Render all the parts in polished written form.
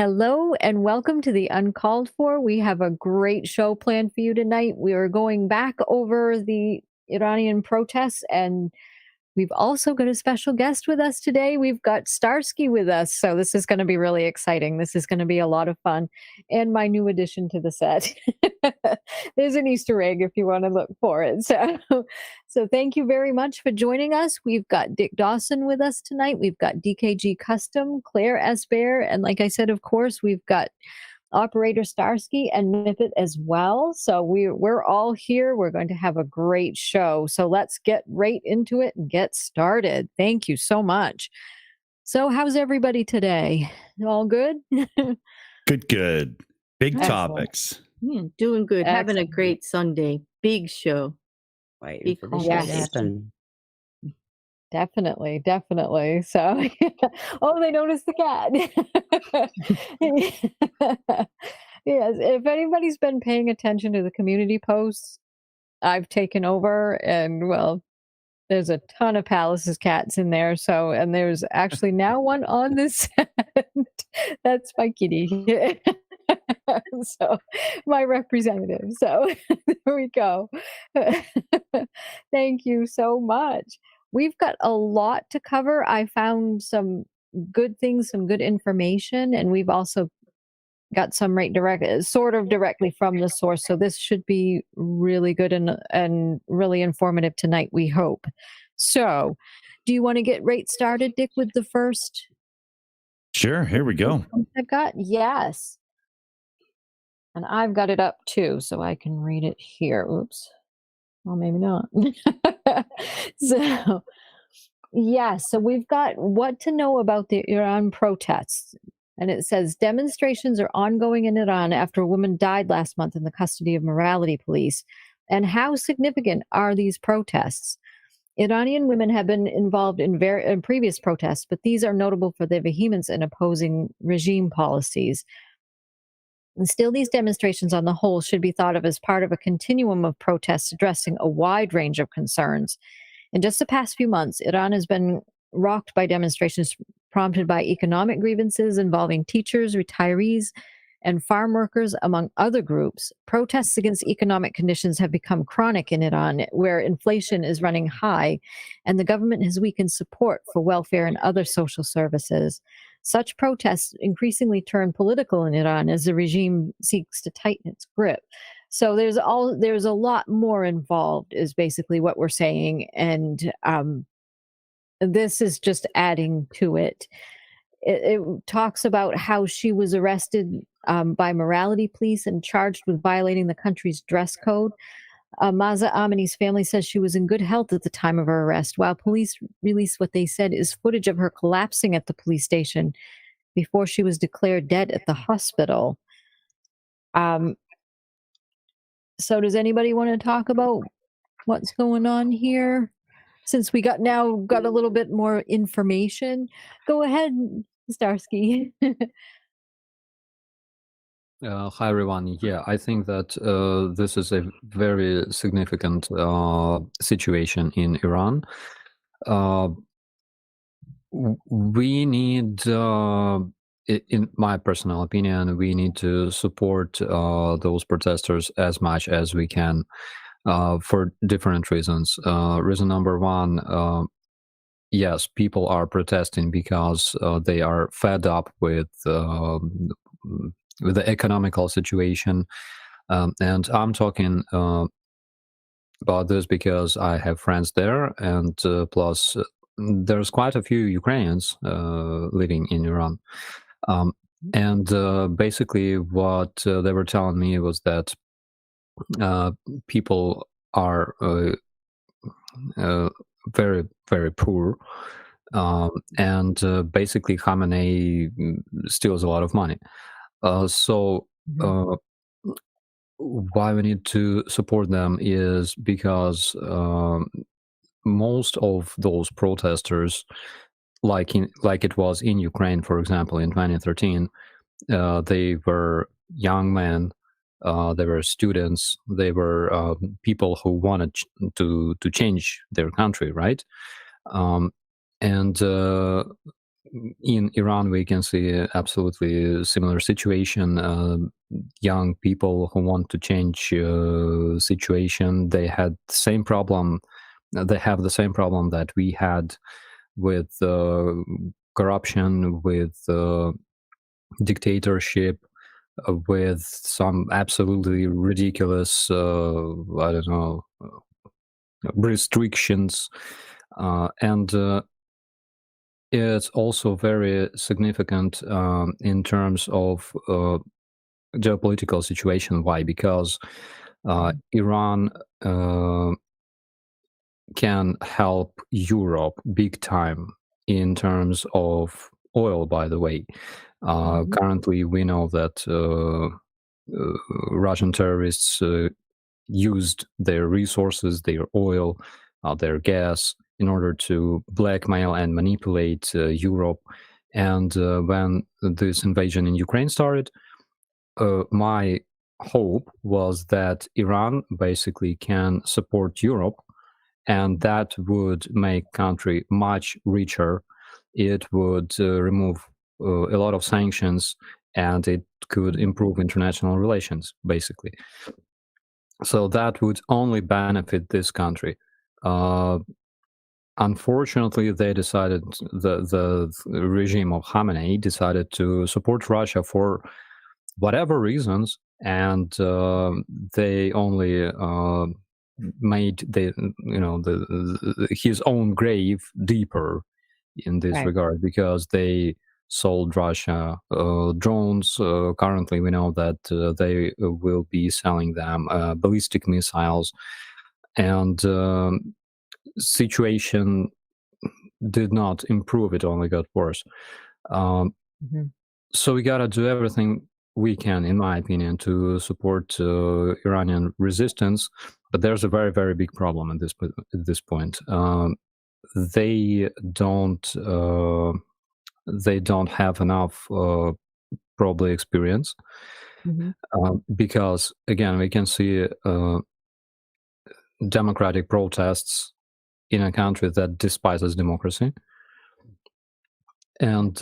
Hello and welcome to the Uncalled For. We have a great show planned for you tonight. We are going back over the Iranian protests, and we've also got a special guest with us today. We've got Starsky with us. So this is going to be really exciting. This is going to be a lot of fun. And my new addition to the set. There's an Easter egg if you want to look for it. So thank you very much for joining us. We've got Dick Dawson with us tonight. We've got DKG Custom, Claire Esbear, and like I said, of course, we've got Operator Starsky and Nippet as well. So we're all here. We're going to have a great show. So let's get right into it and get started. Thank you so much. So how's everybody today? All good? Good. Big Excellent. topics. Doing good. Having a Excellent. great Sunday. Big show. Waiting for the show Yes. to happen. Definitely. So, oh, they noticed the cat. Yes, if anybody's been paying attention to the community posts, I've taken over, and well, there's a ton of Palace's cats in there. So, and there's actually now one on this set. That's my kitty. So, my representative. So, there we go. Thank you so much. We've got a lot to cover. I found some good things, some good information, and we've also got some sort of directly from the source. So this should be really good and really informative tonight, we hope. So, do you want to get right started, Dick, with the first? Sure, here we go. I've got, yes. And I've got it up too, so I can read it here. Oops. Well, maybe not. So, yeah, so we've got what to know about the Iran protests. And it says demonstrations are ongoing in Iran after a woman died last month in the custody of morality police. And how significant are these protests? Iranian women have been involved in previous protests, but these are notable for their vehemence in opposing regime policies. And still, these demonstrations on the whole should be thought of as part of a continuum of protests addressing a wide range of concerns. In just the past few months, Iran has been rocked by demonstrations prompted by economic grievances involving teachers, retirees, and farm workers, among other groups. Protests against economic conditions have become chronic in Iran, where inflation is running high, and the government has weakened support for welfare and other social services. Such protests increasingly turn political in Iran as the regime seeks to tighten its grip. So there's a lot more involved, is basically what we're saying, and this is just adding to it. It talks about how she was arrested by morality police and charged with violating the country's dress code. Mahsa Amini's family says she was in good health at the time of her arrest, while police released what they said is footage of her collapsing at the police station before she was declared dead at the hospital. So does anybody want to talk about what's going on here? Since we got a little bit more information, go ahead, Starsky. Hi everyone. Yeah, I think that this is a very significant situation in Iran. We need, in my personal opinion, we need to support those protesters as much as we can for different reasons. Reason number one, yes, people are protesting because they are fed up with the economical situation, and I'm talking about this because I have friends there, and plus there's quite a few Ukrainians living in Iran, and basically what they were telling me was that people are very, very poor, and basically Khamenei steals a lot of money. So why we need to support them is because most of those protesters, like it was in Ukraine, for example, in 2013, they were young men, they were students, they were people who wanted to change their country, right? And in Iran, we can see absolutely a similar situation. Young people who want to change situation, they had the same problem. They have the same problem that we had with corruption, with dictatorship, with some absolutely ridiculous, I don't know, restrictions, and it's also very significant in terms of geopolitical situation. Why? Because Iran can help Europe big time in terms of oil, by the way. Currently, we know that Russian terrorists used their resources, their oil, their gas, in order to blackmail and manipulate Europe. And when this invasion in Ukraine started, my hope was that Iran basically can support Europe, and that would make country much richer. It would remove a lot of sanctions, and it could improve international relations, basically. So that would only benefit this country. Unfortunately, they decided, the regime of Khamenei decided to support Russia for whatever reasons, and they only made his own grave deeper in this Right. regard, because they sold Russia drones. Currently, we know that they will be selling them ballistic missiles, and situation did not improve; it only got worse. So we gotta do everything we can, in my opinion, to support Iranian resistance. But there's a very, very big problem at this point. They don't have enough probably experience, because again, we can see democratic protests in a country that despises democracy, and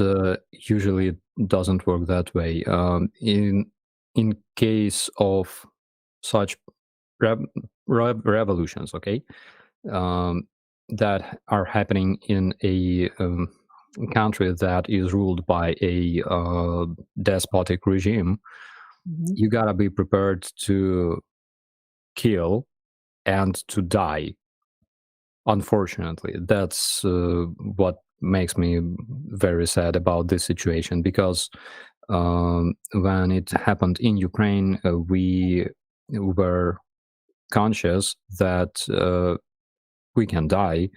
usually it doesn't work that way. In case of such revolutions, okay, that are happening in a country that is ruled by a despotic regime, you gotta be prepared to kill and to die. Unfortunately, that's what makes me very sad about this situation, because when it happened in Ukraine, we were conscious that we can die,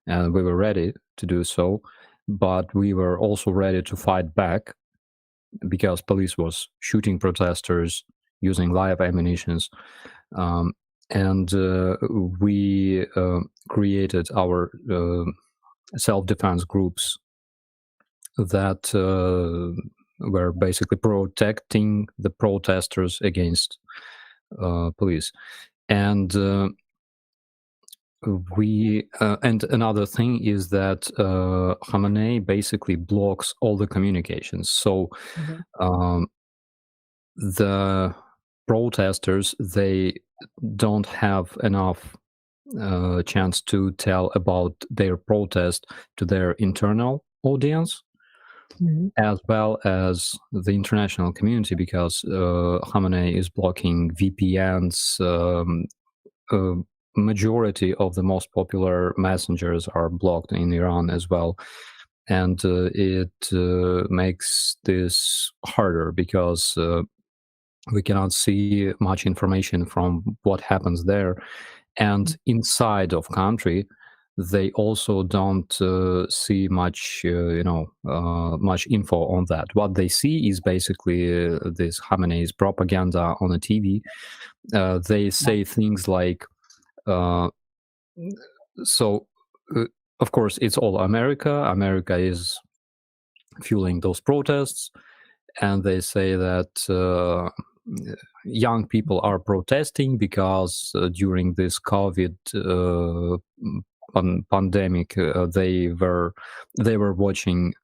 and we were ready to do so, but we were also ready to fight back, because police was shooting protesters using live ammunitions, and we created our self-defense groups that were basically protecting the protesters against police. And and another thing is that Khamenei basically blocks all the communications. So the protesters, they don't have enough chance to tell about their protest to their internal audience, as well as the international community, because Khamenei is blocking VPNs. Majority of the most popular messengers are blocked in Iran as well, and it makes this harder, because we cannot see much information from what happens there. And inside of country, they also don't see much, much info on that. What they see is basically this Khamenei's propaganda on the TV. They say things like, so of course it's all America is fueling those protests, and they say that young people are protesting because during this COVID pandemic they were watching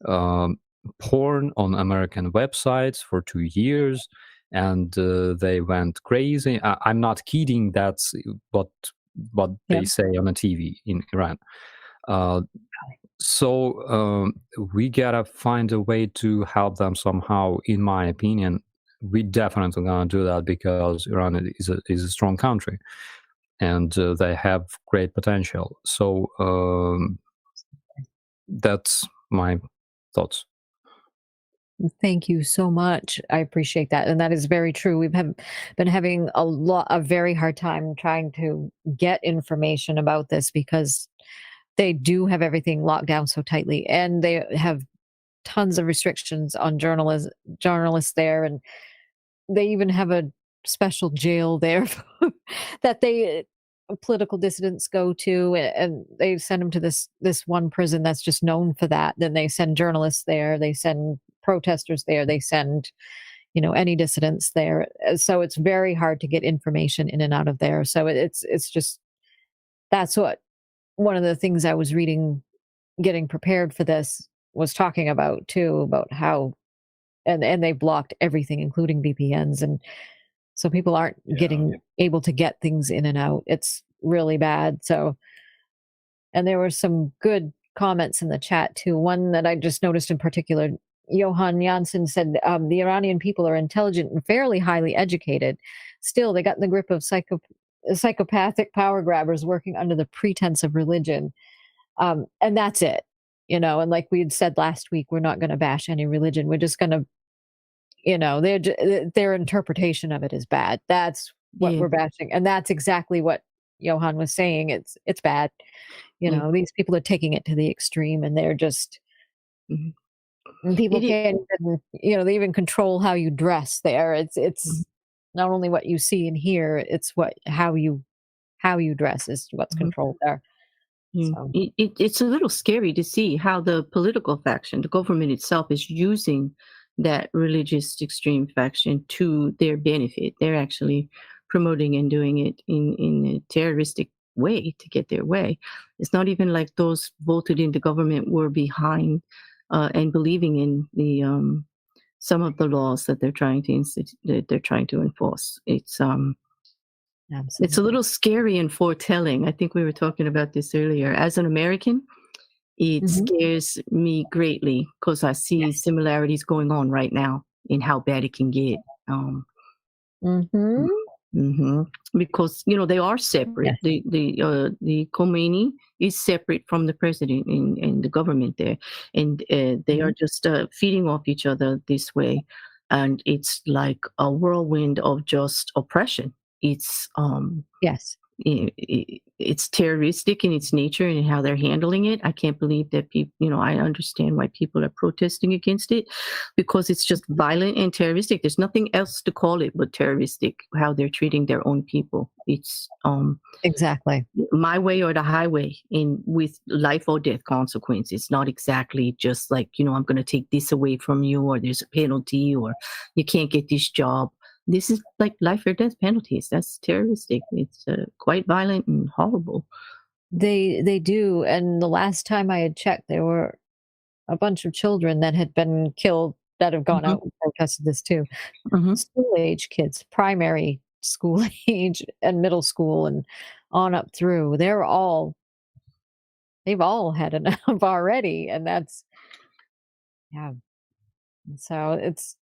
um, porn on American websites for 2 years, and they went crazy. I'm not kidding. That's what Yeah. they say on the TV in Iran. Uh, so we gotta find a way to help them somehow. In my opinion, we definitely gonna do that because Iran is a strong country, and they have great potential. So that's my thoughts. Thank you so much. I appreciate that. And that is very true. Been having a very hard time trying to get information about this because they do have everything locked down so tightly, and they have tons of restrictions on journalists there, and they even have a special jail there that they political dissidents go to, and they send them to this one prison that's just known for that. Then they send journalists there, they send protesters there, they send any dissidents there. So it's very hard to get information in and out of there. So it's just that's what one of the things I was reading, getting prepared for this, was talking about too, about how and they blocked everything, including VPNs, and so people aren't getting able to get things in and out. It's really bad. So, and there were some good comments in the chat too. One that I just noticed in particular, Johan Janssen said, the Iranian people are intelligent and fairly highly educated. Still, they got in the grip of psychopathic power grabbers working under the pretense of religion. And that's it. And like we had said last week, we're not going to bash any religion. We're just going to, their interpretation of it is bad. That's what Yeah. we're bashing. And that's exactly what Johan was saying. It's bad. Yeah. These people are taking it to the extreme, and they're just, Mhm. and people It can't even, they even control how you dress there. It's not only what you see and hear, it's how you dress is what's Mhm. controlled there. Yeah. So It's a little scary to see how the political faction, the government itself, is using that religious extreme faction to their benefit. They're actually promoting and doing it in a terroristic way to get their way. It's not even like those voted in the government were behind and believing in the some of the laws that they're trying to that they're trying to enforce. It's a absolutely. little scary and foretelling. I think we were talking about this earlier. As an American, it Mhm. scares me greatly because I see Yes. similarities going on right now in how bad it can get. Mhm. Mhm. Because they are separate. Yes. The Khomeini is separate from the president and the government there, and they are Mhm. just feeding off each other this way, and it's like a whirlwind of just oppression. It's Yes. it's terroristic in its nature and how they're handling it. I can't believe that people, I understand why people are protesting against it because it's just violent and terroristic. There's nothing else to call it but terroristic, how they're treating their own people. It's Exactly. my way or the highway in with life or death consequences. Not exactly just like, I'm going to take this away from you or there's a penalty or you can't get this job. This is like life or death penalties. That's terroristic. It's quite violent and horrible. They do, and the last time I had checked, there were a bunch of children that had been killed that have gone Hmm. out and protested this too. Hmm. School age kids, primary school age and middle school and on up through. They've all had enough already, and that's yeah. So it's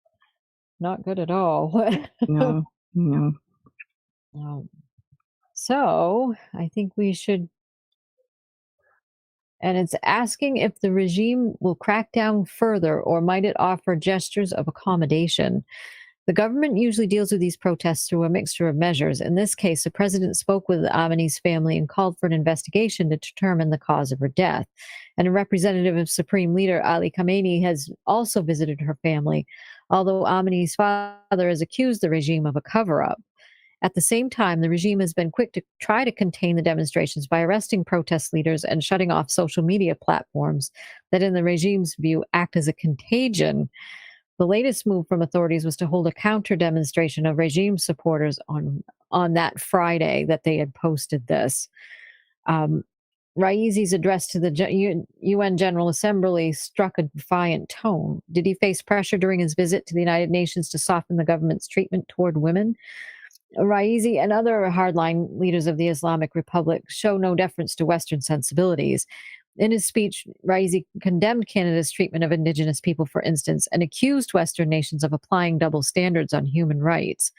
not good at all. No, no. Um, so I think we should, and it's asking if the regime will crack down further or might it offer gestures of accommodation. The government usually deals with these protests through a mixture of measures. In this case, the president spoke with Amini's family and called for an investigation to determine the cause of her death. And a representative of Supreme Leader Ali Khamenei has also visited her family, although Amini's father has accused the regime of a cover up. At the same time, the regime has been quick to try to contain the demonstrations by arresting protest leaders and shutting off social media platforms that, in the regime's view, act as a contagion. The latest move from authorities was to hold a counter demonstration of regime supporters on that Friday that they had posted this. Um, Raizi's address to the UN General Assembly struck a defiant tone. Did he face pressure during his visit to the United Nations to soften the government's treatment toward women? Raizi and other hardline leaders of the Islamic Republic show no deference to Western sensibilities. In his speech, Raizi condemned Canada's treatment of Indigenous people, for instance, and accused Western nations of applying double standards on human rights.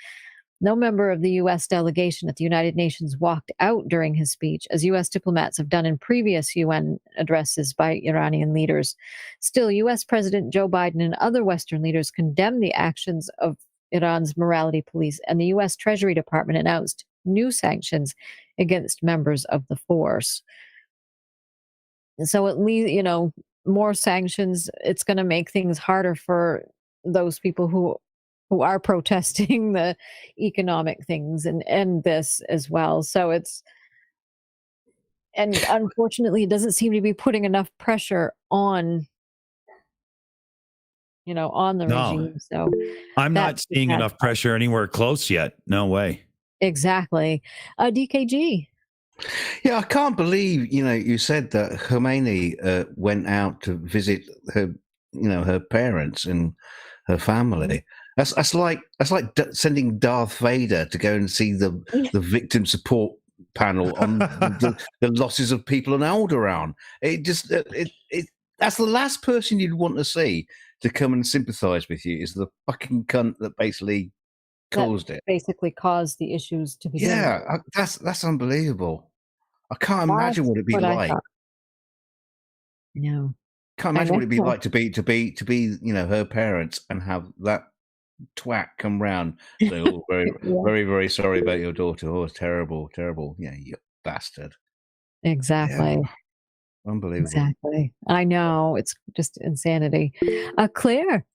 No member of the U.S. delegation at the United Nations walked out during his speech, as U.S. diplomats have done in previous UN addresses by Iranian leaders. Still, U.S. President Joe Biden and other Western leaders condemned the actions of Iran's morality police, and the U.S. Treasury Department announced new sanctions against members of the force. So at least, more sanctions, it's going to make things harder for those people who are protesting the economic things and this as well. So and unfortunately, it doesn't seem to be putting enough pressure on, on the No. regime. So I'm not seeing enough pressure anywhere close yet. No way. Exactly. DKG. Yeah, I can't believe, you said that Khomeini went out to visit her, her parents and her family. That's like sending Darth Vader to go and see the victim support panel on the losses of people on Alderaan. That's the last person you'd want to see to come and sympathise with you, is the fucking cunt that basically caused it. Basically caused the issues to begin with. Yeah, that's unbelievable. I can't imagine what it'd be like. No. Can't imagine what it'd be like to be her parents and have that twat come round saying, "Oh, very, very, very sorry about your daughter. Oh, it's terrible, terrible. Yeah, you bastard." Exactly. Yeah. Unbelievable. Exactly. I know. It's just insanity. Claire.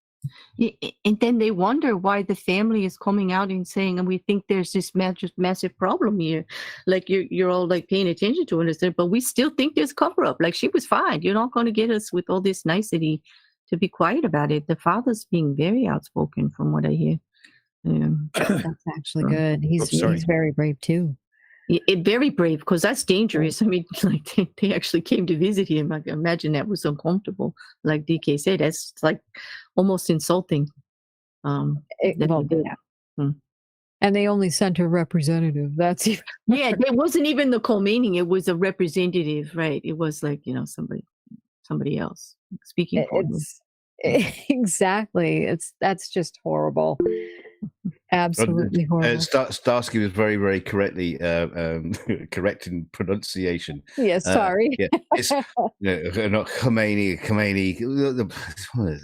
And then they wonder why the family is coming out and saying, and we think there's this massive problem here. Like you're all like paying attention to it, but we still think there's cover up. Like she was fine. You're not going to get us with all this nicety to be quiet about it. The father's being very outspoken from what I hear. That's actually good. He's very brave too. Very brave, because that's dangerous. I mean, like they actually came to visit him. I can imagine that was uncomfortable. Like DK said, that's like almost insulting. And they only sent a representative. That's even yeah. It wasn't even the Khomeini. It was a representative, right? It was like somebody else speaking for them. Exactly. That's just horrible. Absolutely horrible. Starsky was very, very correctly correct in pronunciation. Yes, sorry. It's not Khomeini.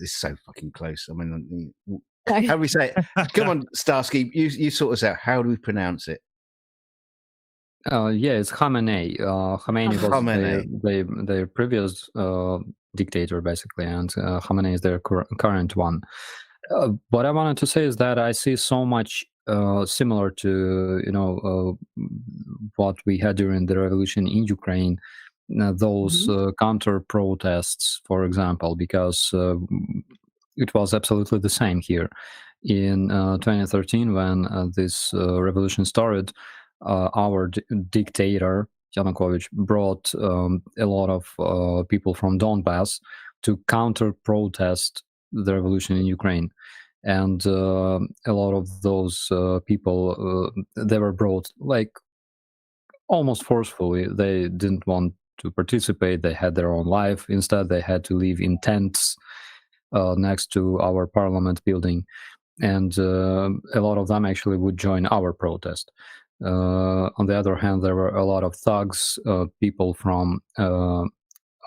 It's so fucking close. I mean, how do we say it? Come on, Starsky, you sort us out. How do we pronounce it? It's Khamenei. Khamenei was their previous dictator, basically, and Khamenei is their current one. What I wanted to say is that I see so much similar to what we had during the revolution in Ukraine, those counter protests, for example, because it was absolutely the same here in 2013 when this revolution started. Our dictator Yanukovych brought a lot of people from Donbass to counter protest the revolution in Ukraine, and a lot of those people they were brought like almost forcefully. They didn't want to participate. They had their own life. Instead, they had to live in tents next to our parliament building, and a lot of them actually would join our protest. On the other hand, there were a lot of thugs, people from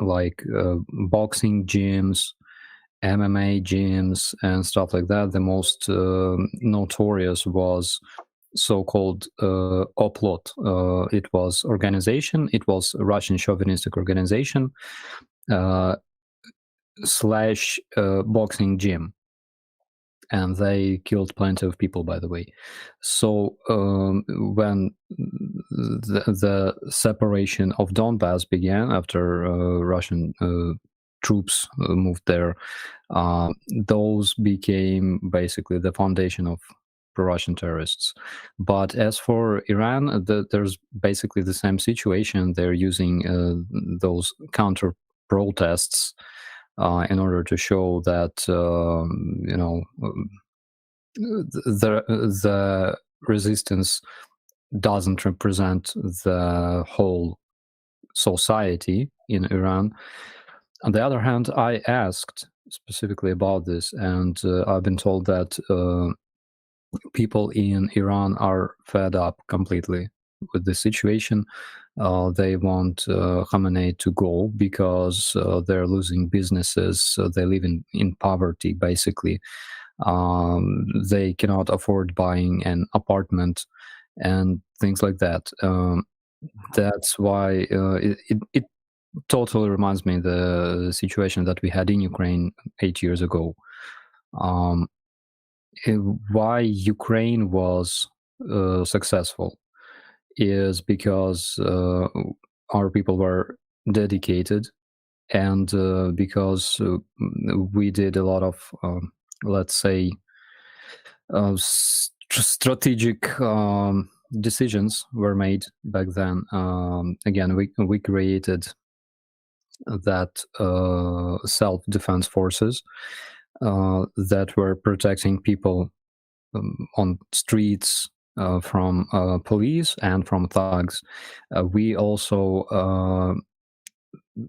boxing gyms, MMA gyms, and stuff like that. The most notorious was so-called Oplot. It was It was a Russian chauvinistic organization slash boxing gym. And they killed plenty of people, by the way. So when the separation of Donbass began after Russian troops moved there, those became basically the foundation of pro-Russian terrorists. But as for Iran, there's basically the same situation. They're using those counter protests in order to show that the resistance doesn't represent the whole society in Iran. On the other hand, I asked specifically about this, and I've been told that people in Iran are fed up completely with the situation. They want Khamenei to go because they're losing businesses. They live in poverty, basically. They cannot afford buying an apartment and things like that. That's why it totally reminds me the situation that we had in Ukraine 8 years ago. Why Ukraine was successful is because our people were dedicated, and because we did a lot of, let's say, strategic decisions were made back then. Again, we created that self-defense forces that were protecting people on streets from police and from thugs. We also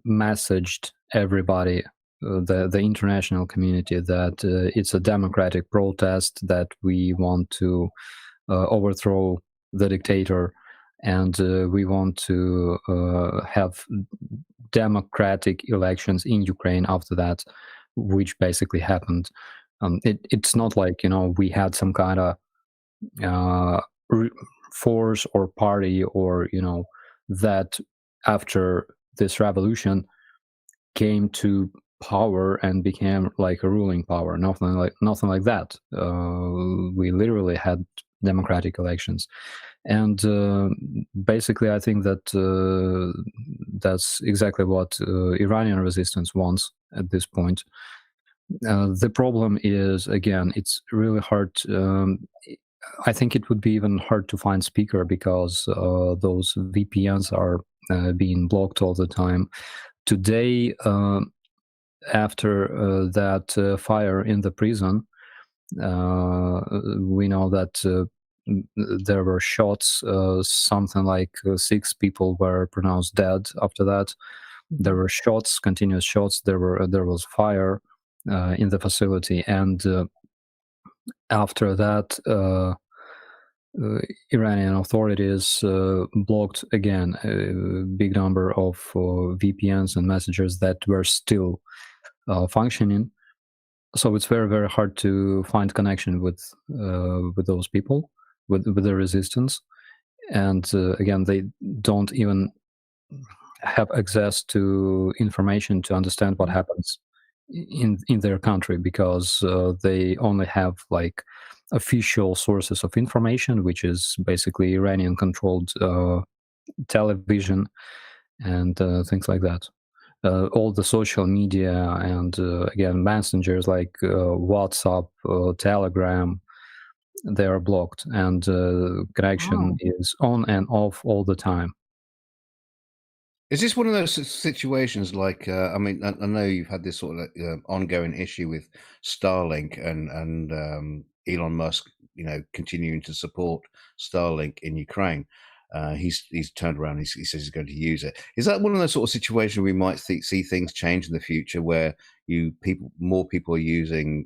messaged everybody, the international community, that it's a democratic protest, that we want to overthrow the dictator, and we want to have democratic elections in Ukraine after that, which basically happened. It's not like, we had some kind of force or party, or that after this revolution came to power and became like a ruling power. Nothing like that. We literally had democratic elections, and basically I think that that's exactly what Iranian resistance wants at this point. The problem is, again, it's really hard. I think it would be even hard to find speaker, because those VPNs are being blocked all the time. Today, after that fire in the prison, we know that there were shots. Something like 6 people were pronounced dead after that. There were shots, continuous shots. There was fire in the facility, and after that, Iranian authorities blocked again a big number of VPNs and messengers that were still functioning. So it's very, very hard to find connection with those people, with the resistance. And again, they don't even have access to information to understand what happens in their country, because they only have like official sources of information, which is basically Iranian controlled television and things like that. All the social media and again, messengers like WhatsApp, Telegram, they are blocked, and connection is on and off all the time. Is this one of those situations like, I mean, I know you've had this sort of ongoing issue with Starlink and Elon Musk, continuing to support Starlink in Ukraine. He's turned around. He says he's going to use it. Is that one of those sort of situations we might see things change in the future, where more people are using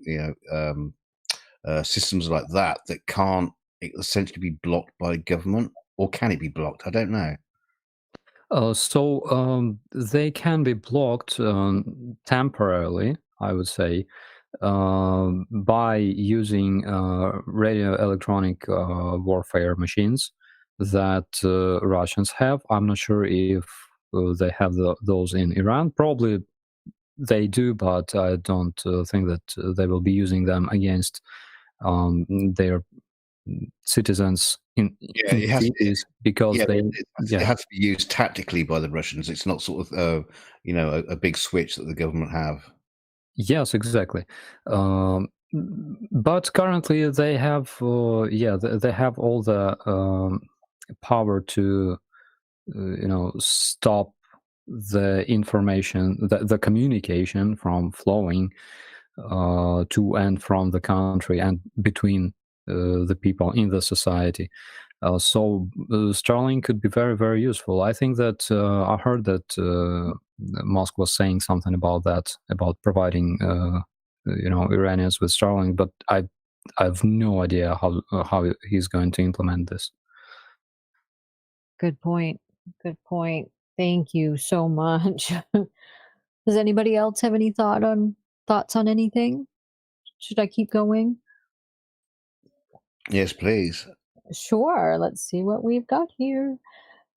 systems like that can't essentially be blocked by government, or can it be blocked? I don't know. So they can be blocked temporarily, I would say, by using radio electronic warfare machines that Russians have. I'm not sure if they have those in Iran. Probably they do, but I don't think that they will be using them against their citizens in cities, because it has to be used tactically by the Russians. It's not sort of a big switch that the government have. Yes, exactly. But currently they have, they have all the power to, stop the information, the communication from flowing to and from the country and between the people in the society. So Starlink could be very, very useful. I think that I heard that Musk was saying something about that, about providing, Iranians with Starlink, but I have no idea how he's going to implement this. Good point. Good point. Thank you so much. Does anybody else have any thoughts on anything? Should I keep going? Yes, please. Sure. Let's see what we've got here.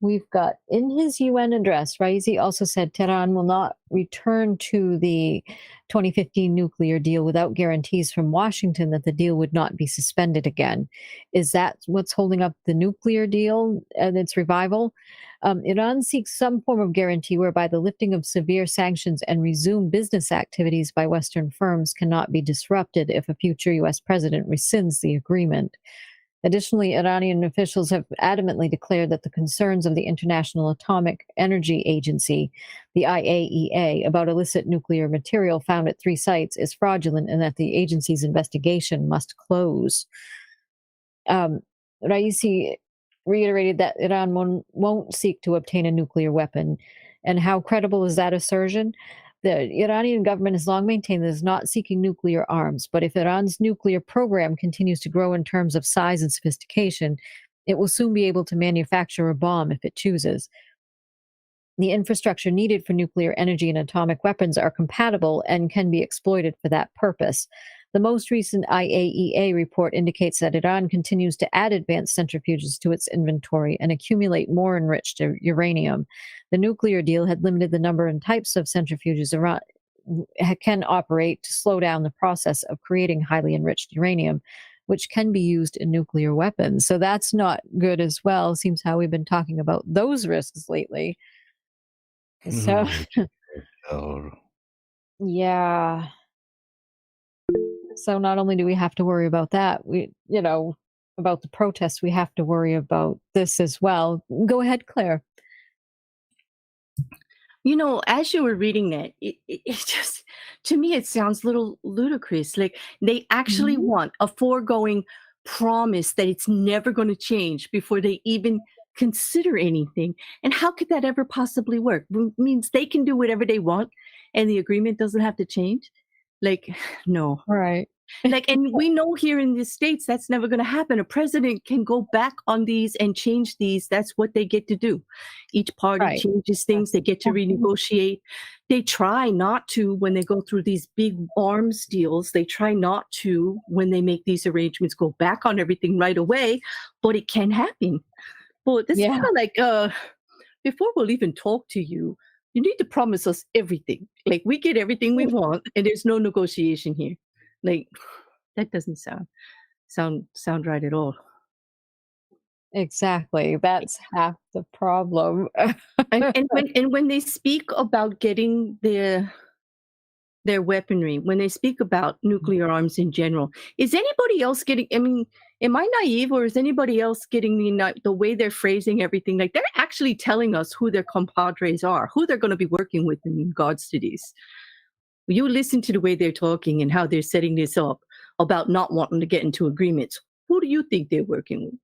We've got in his UN address, Raisi also said Tehran will not return to the 2015 nuclear deal without guarantees from Washington that the deal would not be suspended again. Is that what's holding up the nuclear deal and its revival? Iran seeks some form of guarantee whereby the lifting of severe sanctions and resumed business activities by Western firms cannot be disrupted if a future U.S. president rescinds the agreement. Additionally, Iranian officials have adamantly declared that the concerns of the International Atomic Energy Agency, the IAEA, about illicit nuclear material found at 3 sites is fraudulent and that the agency's investigation must close. Raisi reiterated that Iran won't seek to obtain a nuclear weapon. And how credible is that assertion? The Iranian government has long maintained that it is not seeking nuclear arms, but if Iran's nuclear program continues to grow in terms of size and sophistication, it will soon be able to manufacture a bomb if it chooses. The infrastructure needed for nuclear energy and atomic weapons are compatible and can be exploited for that purpose. The most recent IAEA report indicates that Iran continues to add advanced centrifuges to its inventory and accumulate more enriched uranium. The nuclear deal had limited the number and types of centrifuges Iran can operate to slow down the process of creating highly enriched uranium, which can be used in nuclear weapons. So that's not good as well. Seems how we've been talking about those risks lately. So, Oh, yeah. So not only do we have to worry about that, about the protests, we have to worry about this as well. Go ahead, Claire. As you were reading that, it just, to me, it sounds a little ludicrous. Like they actually want a foregoing promise that it's never going to change before they even consider anything. And how could that ever possibly work? Means they can do whatever they want and the agreement doesn't have to change? Like, no. Right. And we know here in the States that's never going to happen. A president can go back on these and change these. That's what they get to do. Each party Right. changes things. They get to renegotiate. They try not to when they go through these big arms deals. They try not to, when they make these arrangements, go back on everything right away. But it can happen. But this is kind of like, before we'll even talk to you, you need to promise us everything. Like we get everything we want and there's no negotiation here. Like that doesn't sound right at all. Exactly. That's half the problem. And when they speak about getting their weaponry, when they speak about nuclear arms in general, is anybody else getting? I mean, am I naive, or is anybody else getting the way they're phrasing everything? Like they're actually telling us who their compadres are, who they're going to be working with in regards to these. You listen to the way they're talking and how they're setting this up about not wanting to get into agreements. Who do you think they're working with?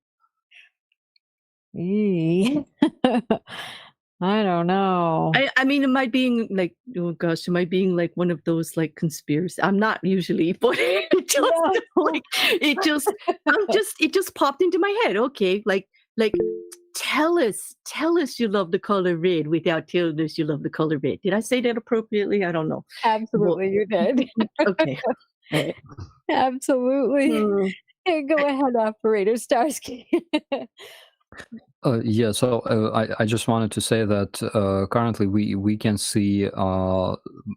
I don't know. I mean, am I being like, oh gosh, am I being like one of those like conspiracy? I'm not usually, but it just popped into my head. Okay, like tell us you love the color red without telling us you love the color red. Did I say that appropriately? I don't know. Absolutely, you did. Okay. Right. Absolutely. Go ahead, operator Starsky. So I just wanted to say that currently we can see a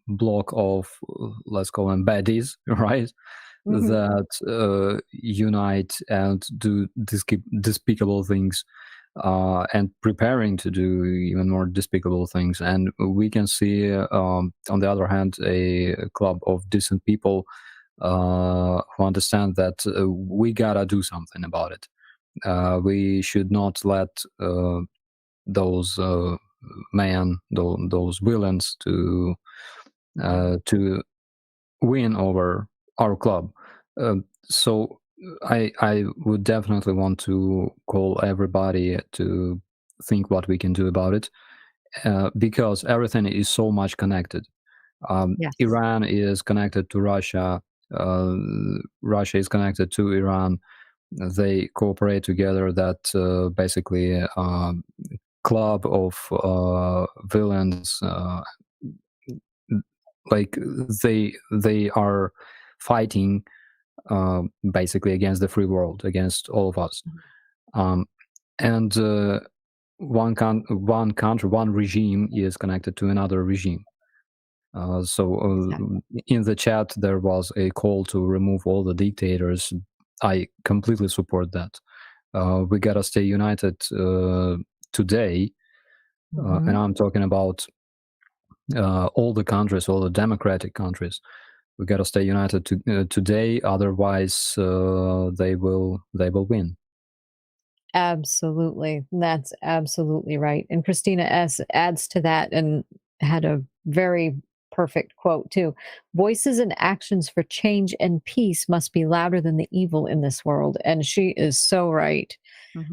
block of, let's call them baddies, right? That unite and do despicable things and preparing to do even more despicable things. And we can see, on the other hand, a club of decent people who understand that we gotta do something about it. We should not let those those villains to win over our club. So I would definitely want to call everybody to think what we can do about it, because everything is so much connected. Yes. Iran is connected to Russia. Russia is connected to Iran. They cooperate together. That basically club of villains, like they are fighting basically against the free world, against all of us. And one country, one regime is connected to another regime. In the chat, there was a call to remove all the dictators. I completely support that. We gotta stay united today, and I'm talking about all the countries, all the democratic countries. We gotta stay united today, otherwise they will win. Absolutely. That's absolutely right. And Christina S. adds to that and had a very perfect quote too. Voices and actions for change and peace must be louder than the evil in this world. And she is so right.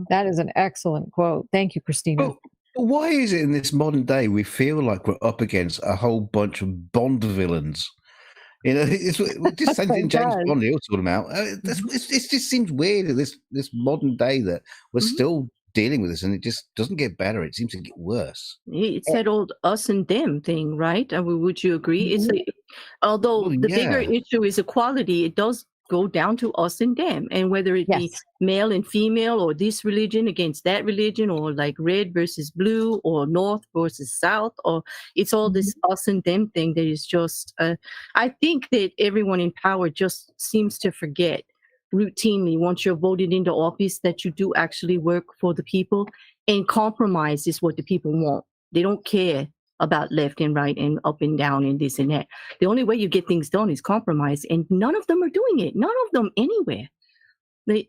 That is an excellent quote. Thank you, Christina. But why is it in this modern day we feel like we're up against a whole bunch of Bond villains? You know, it's just same thing James Bond he was talking about. It just seems weird in this modern day that we're still dealing with this, and it just doesn't get better. It seems to get worse. It's that old us and them thing, right? Would you agree? It's although the bigger issue is equality, it does go down to us and them, and whether it be male and female, or this religion against that religion, or like red versus blue, or north versus south, or it's all this us and them thing that is just I think that everyone in power just seems to forget routinely, once you're voted into office, that you do actually work for the people, and compromise is what the people want. They don't care about left and right and up and down and this and that. The only way you get things done is compromise, and none of them are doing it. None of them anywhere. They,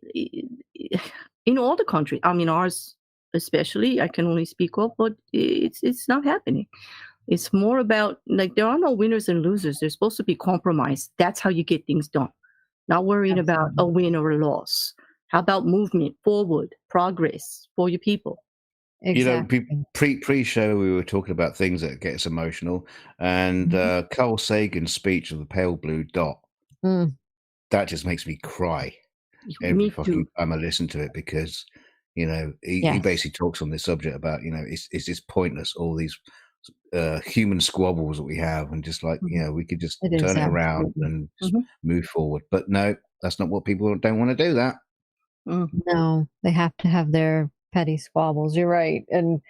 in all the countries, I mean ours especially, I can only speak of, but it's not happening. It's more about, like, there are no winners and losers. There's supposed to be compromise. That's how you get things done. Not worrying about a win or a loss. How about movement forward, progress for your people? Exactly. You know, pre-show we were talking about things that get us emotional, and Carl Sagan's speech of the pale blue dot, that just makes me cry every fucking time I listen to it, because you know he basically talks on this subject about, you know, it's just pointless, all these human squabbles that we have, and just like, you know, we could just turn it around and just move forward. But no, that's not what people don't want to do. That no, they have to have their petty squabbles. You're right. And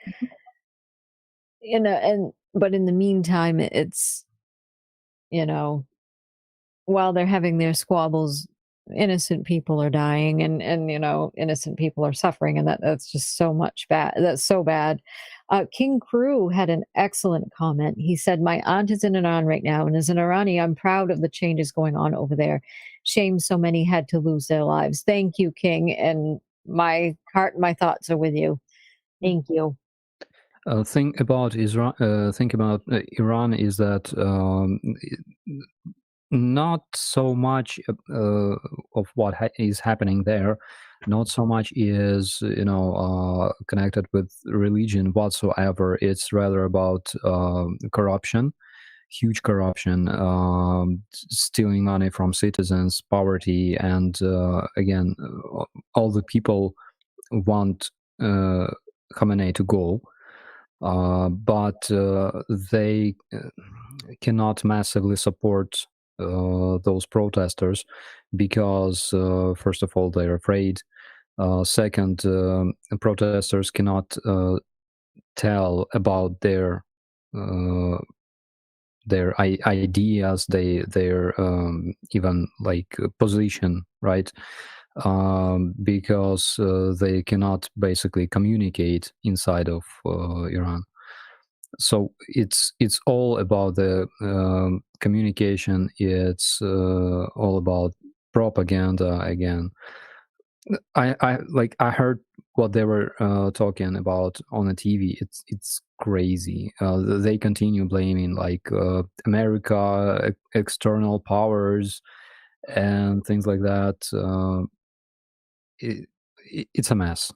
you know, but in the meantime, it's, you know, while they're having their squabbles, innocent people are dying, and you know, innocent people are suffering, and that's just so much bad. That's so bad. King Crew had an excellent comment. He said, my aunt is in Iran right now, and as an Irani, I'm proud of the changes going on over there. Shame so many had to lose their lives. Thank you, King, and my heart and my thoughts are with you. Thank you. Think about Israel. Think about Iran is that not so much of what is happening there, not so much is, you know, connected with religion whatsoever. It's rather about corruption, huge corruption, stealing money from citizens, poverty, and again, all the people want Khamenei to go, but they cannot massively support those protesters because, first of all, they're afraid. Second, protesters cannot tell about their ideas, their even like position, right? Because they cannot basically communicate inside of Iran. So it's all about the communication. It's all about propaganda again. I heard what they were talking about on the TV. It's crazy. They continue blaming like America, external powers, and things like that. It's a mess.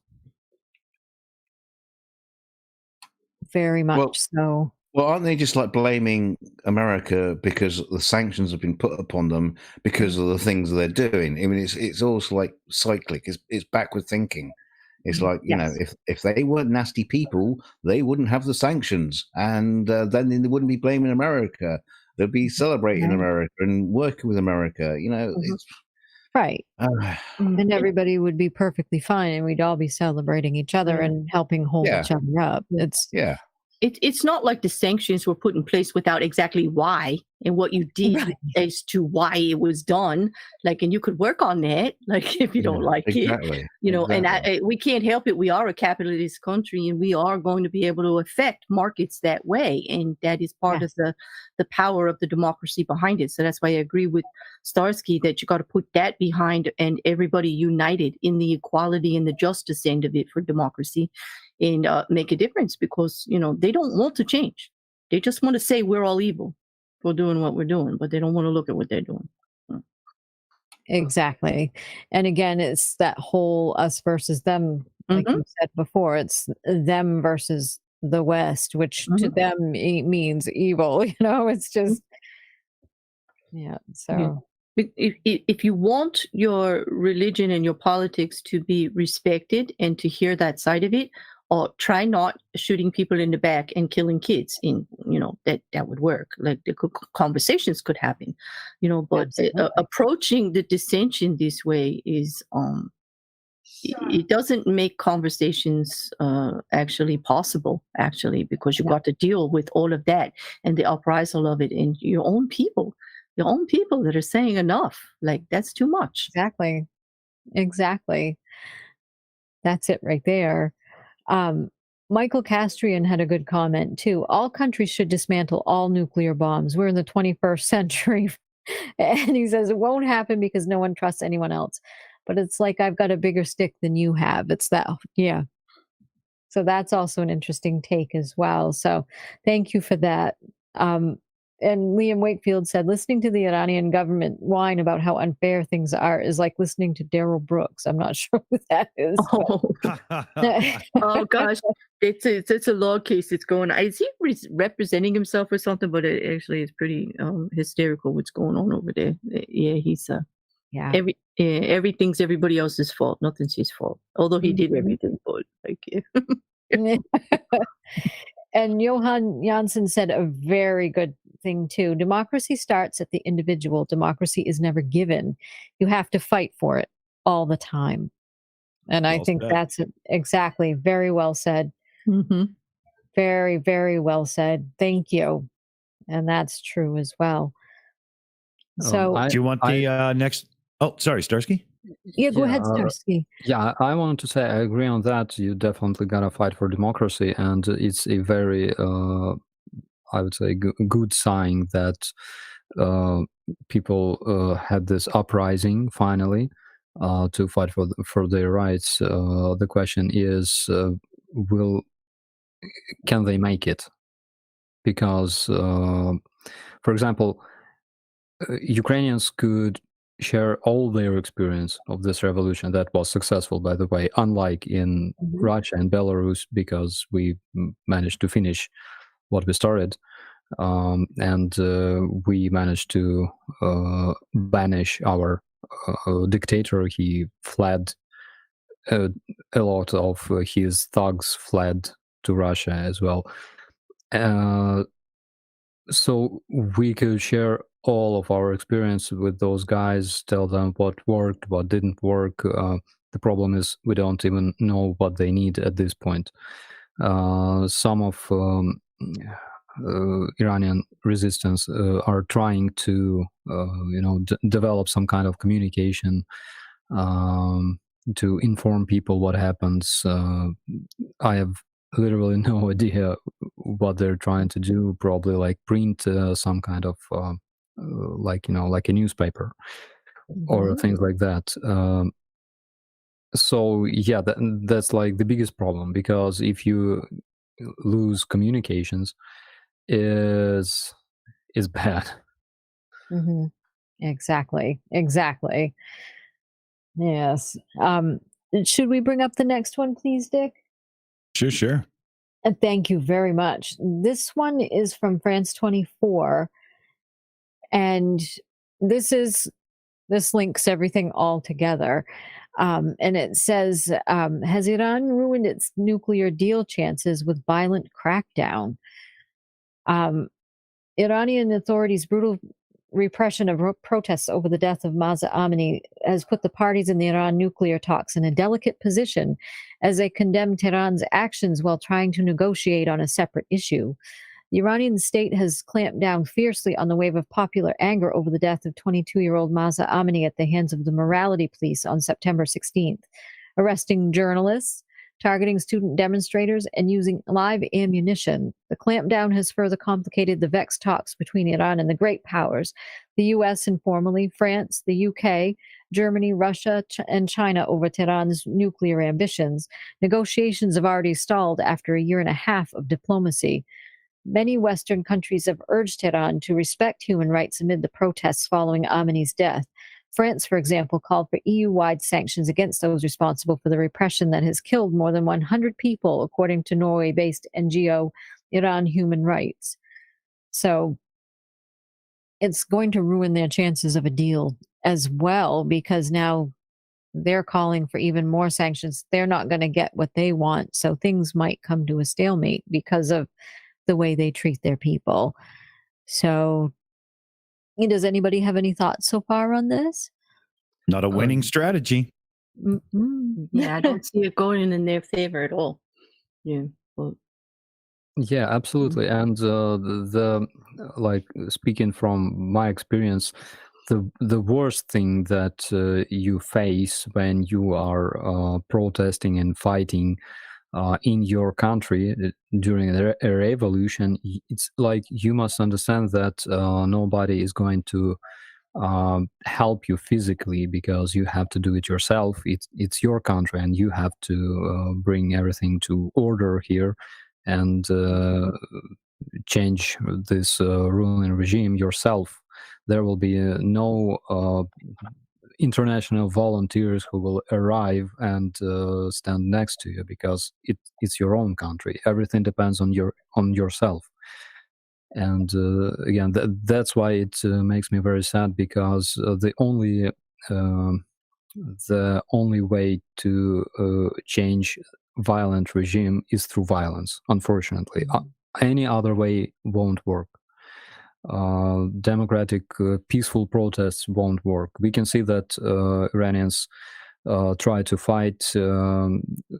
Very much Well- so. Well, aren't they just like blaming America because the sanctions have been put upon them because of the things they're doing? I mean, it's also like cyclic. It's backward thinking. It's like, you know, if they weren't nasty people, they wouldn't have the sanctions, and then they wouldn't be blaming America. They'd be celebrating Right. America and working with America. You know, it's Right. uh, And everybody would be perfectly fine, and we'd all be celebrating each other Yeah. and helping hold Yeah. each other up. It's yeah. It's not like the sanctions were put in place without exactly why and what you did Right. as to why it was done. Like, and you could work on that. Like, if you don't like it, Exactly. you know. Exactly. And we can't help it. We are a capitalist country, and we are going to be able to affect markets that way, and that is part of the power of the democracy behind it. So that's why I agree with Starsky that you got to put that behind, and everybody united in the equality and the justice end of it for democracy, and make a difference, because you know they don't want to change. They just want to say we're all evil for doing what we're doing, but they don't want to look at what they're doing. exactly. And again, it's that whole us versus them, like you said before. It's them versus the West, which to them means evil. You know, it's just so. If you want your religion and your politics to be respected and to hear that side of it, or try not shooting people in the back and killing kids. In that would work. Like conversations could happen, But approaching the dissension this way is it doesn't make conversations actually possible. Actually, because you got to deal with all of that and the uprisal of it, and your own people that are saying enough. Like, that's too much. Exactly. That's it right there. Michael Castrian had a good comment too. All countries should dismantle all nuclear bombs. We're in the 21st century. And he says it won't happen because no one trusts anyone else. But it's like, I've got a bigger stick than you have. It's that, yeah. So that's also an interesting take as well. So thank you for that. And Liam Wakefield said, listening to the Iranian government whine about how unfair things are is like listening to Daryl Brooks. I'm not sure who that is. Oh gosh, it's a law case. It's going. Is he representing himself or something? But it actually is pretty hysterical what's going on over there. Yeah, he's everything's everybody else's fault. Nothing's his fault. Although he did everything, but And Johan Janssen said a very good thing too. Democracy starts at the individual. Democracy is never given. You have to fight for it all the time. And I think that's exactly very well said. Very, very well said. Thank you. And that's true as well. So, do you want the next? Oh, sorry, Starsky. Yeah, go ahead, Starsky. Yeah, I wanted to say I agree on that. You definitely gotta fight for democracy, and it's a very, I would say, good sign that people had this uprising finally to fight for their rights. The question is, can they make it? Because, for example, Ukrainians could share all their experience of this revolution that was successful, by the way, unlike in Russia and Belarus, because we managed to finish what we started, and we managed to banish our dictator. He fled. A lot of his thugs fled to Russia as well. So we could share all of our experience with those guys, tell them what worked, what didn't work. The problem is we don't even know what they need at this point. Some of Iranian resistance are trying to, develop some kind of communication to inform people what happens. I have literally no idea what they're trying to do. Probably like print some kind of like like a newspaper or Mhm. things like that. So yeah, that's like the biggest problem, because if you lose communications, is bad. Mhm. Exactly. Exactly. Yes. Should we bring up the next one, please, Dick? Sure, sure. And thank you very much. This one is from France 24, and this is this links everything all together. And it says, has Iran ruined its nuclear deal chances with violent crackdown? Um, Iranian authorities' brutal repression of protests over the death of Mahsa Amini has put the parties in the Iran nuclear talks in a delicate position as they condemn Tehran's actions while trying to negotiate on a separate issue. The Iranian state has clamped down fiercely on the wave of popular anger over the death of 22-year-old Mahsa Amini at the hands of the morality police on September 16th, arresting journalists, targeting student demonstrators, and using live ammunition. The clampdown has further complicated the vexed talks between Iran and the great powers, the US informally, France, the UK, Germany, Russia, and China over Tehran's nuclear ambitions. Negotiations have already stalled after a year and a half of diplomacy. Many Western countries have urged Tehran to respect human rights amid the protests following Amini's death. France, for example, called for EU wide sanctions against those responsible for the repression that has killed more than 100 people, according to Norway based NGO Iran Human Rights. So it's going to ruin their chances of a deal as well, because now they're calling for even more sanctions. They're not going to get what they want. So things might come to a stalemate because of the way they treat their people. So, does anybody have any thoughts so far on this? Not a winning strategy. Yeah, I don't see it going in their favor at all. Yeah. Well, Yeah, absolutely. And the like, speaking from my experience, the worst thing that you face when you are protesting and fighting in your country during a revolution, it's like you must understand that nobody is going to help you physically, because you have to do it yourself. It's your country, and you have to bring everything to order here, and change this ruling regime yourself. There will be no international volunteers who will arrive and stand next to you, because it's your own country. Everything depends on yourself. And again, that's why it makes me very sad, because the only way to change violent regime is through violence, unfortunately. Any other way won't work. Democratic peaceful protests won't work. We can see that Iranians try to fight,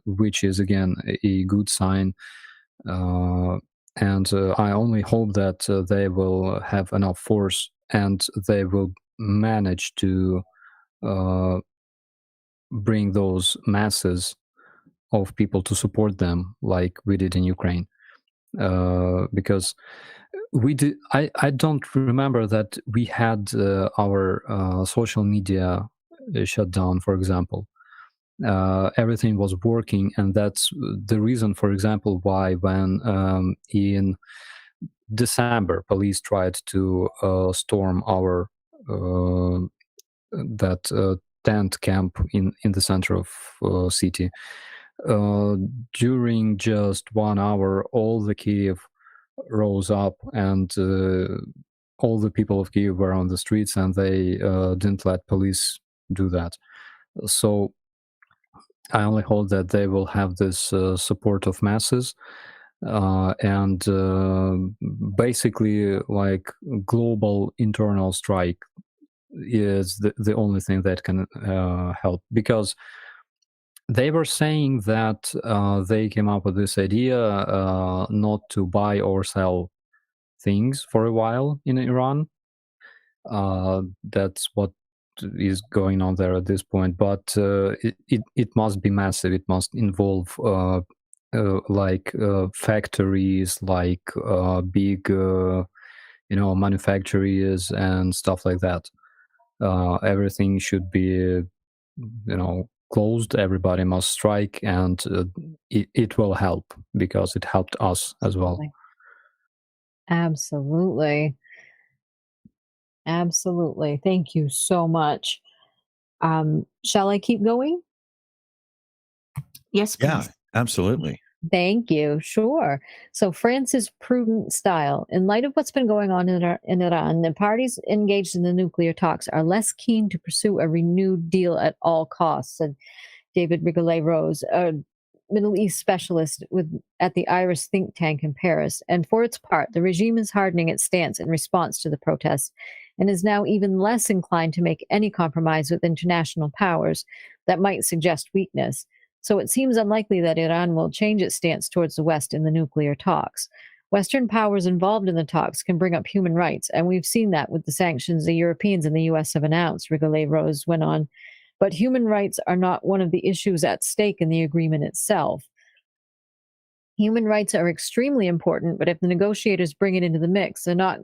which is again a good sign. And I only hope that they will have enough force, and they will manage to bring those masses of people to support them, like we did in Ukraine. Because we did. I don't remember that we had our social media shut down, for example. Everything was working, and that's the reason, for example, why when in December police tried to storm our that tent camp in the center of city. During just 1 hour, all the Kiev rose up, and all the people of Kiev were on the streets, and they didn't let police do that. So I only hope that they will have this support of masses, and basically, like, global internal strike is the only thing that can help, because they were saying that they came up with this idea not to buy or sell things for a while in Iran. That's what is going on there at this point, but it must be massive. It must involve factories, like big, manufacturers and stuff like that. Everything should be, closed. Everybody must strike, and it will help because it helped us as well. Absolutely. Absolutely. Thank you so much. Shall I keep going? Yes, Yeah, please. absolutely. Thank you. Sure. So France's prudent style. In light of what's been going on in Iran, the parties engaged in the nuclear talks are less keen to pursue a renewed deal at all costs, said David Rigolet-Rose, a Middle East specialist at the Iris think tank in Paris. And for its part, the regime is hardening its stance in response to the protests and is now even less inclined to make any compromise with international powers that might suggest weakness. So it seems unlikely that Iran will change its stance towards the West in the nuclear talks. Western powers involved in the talks can bring up human rights, and we've seen that with the sanctions the Europeans and the US have announced, Rigolet-Rose went on. But human rights are not one of the issues at stake in the agreement itself. Human rights are extremely important, but if the negotiators bring it into the mix, they're not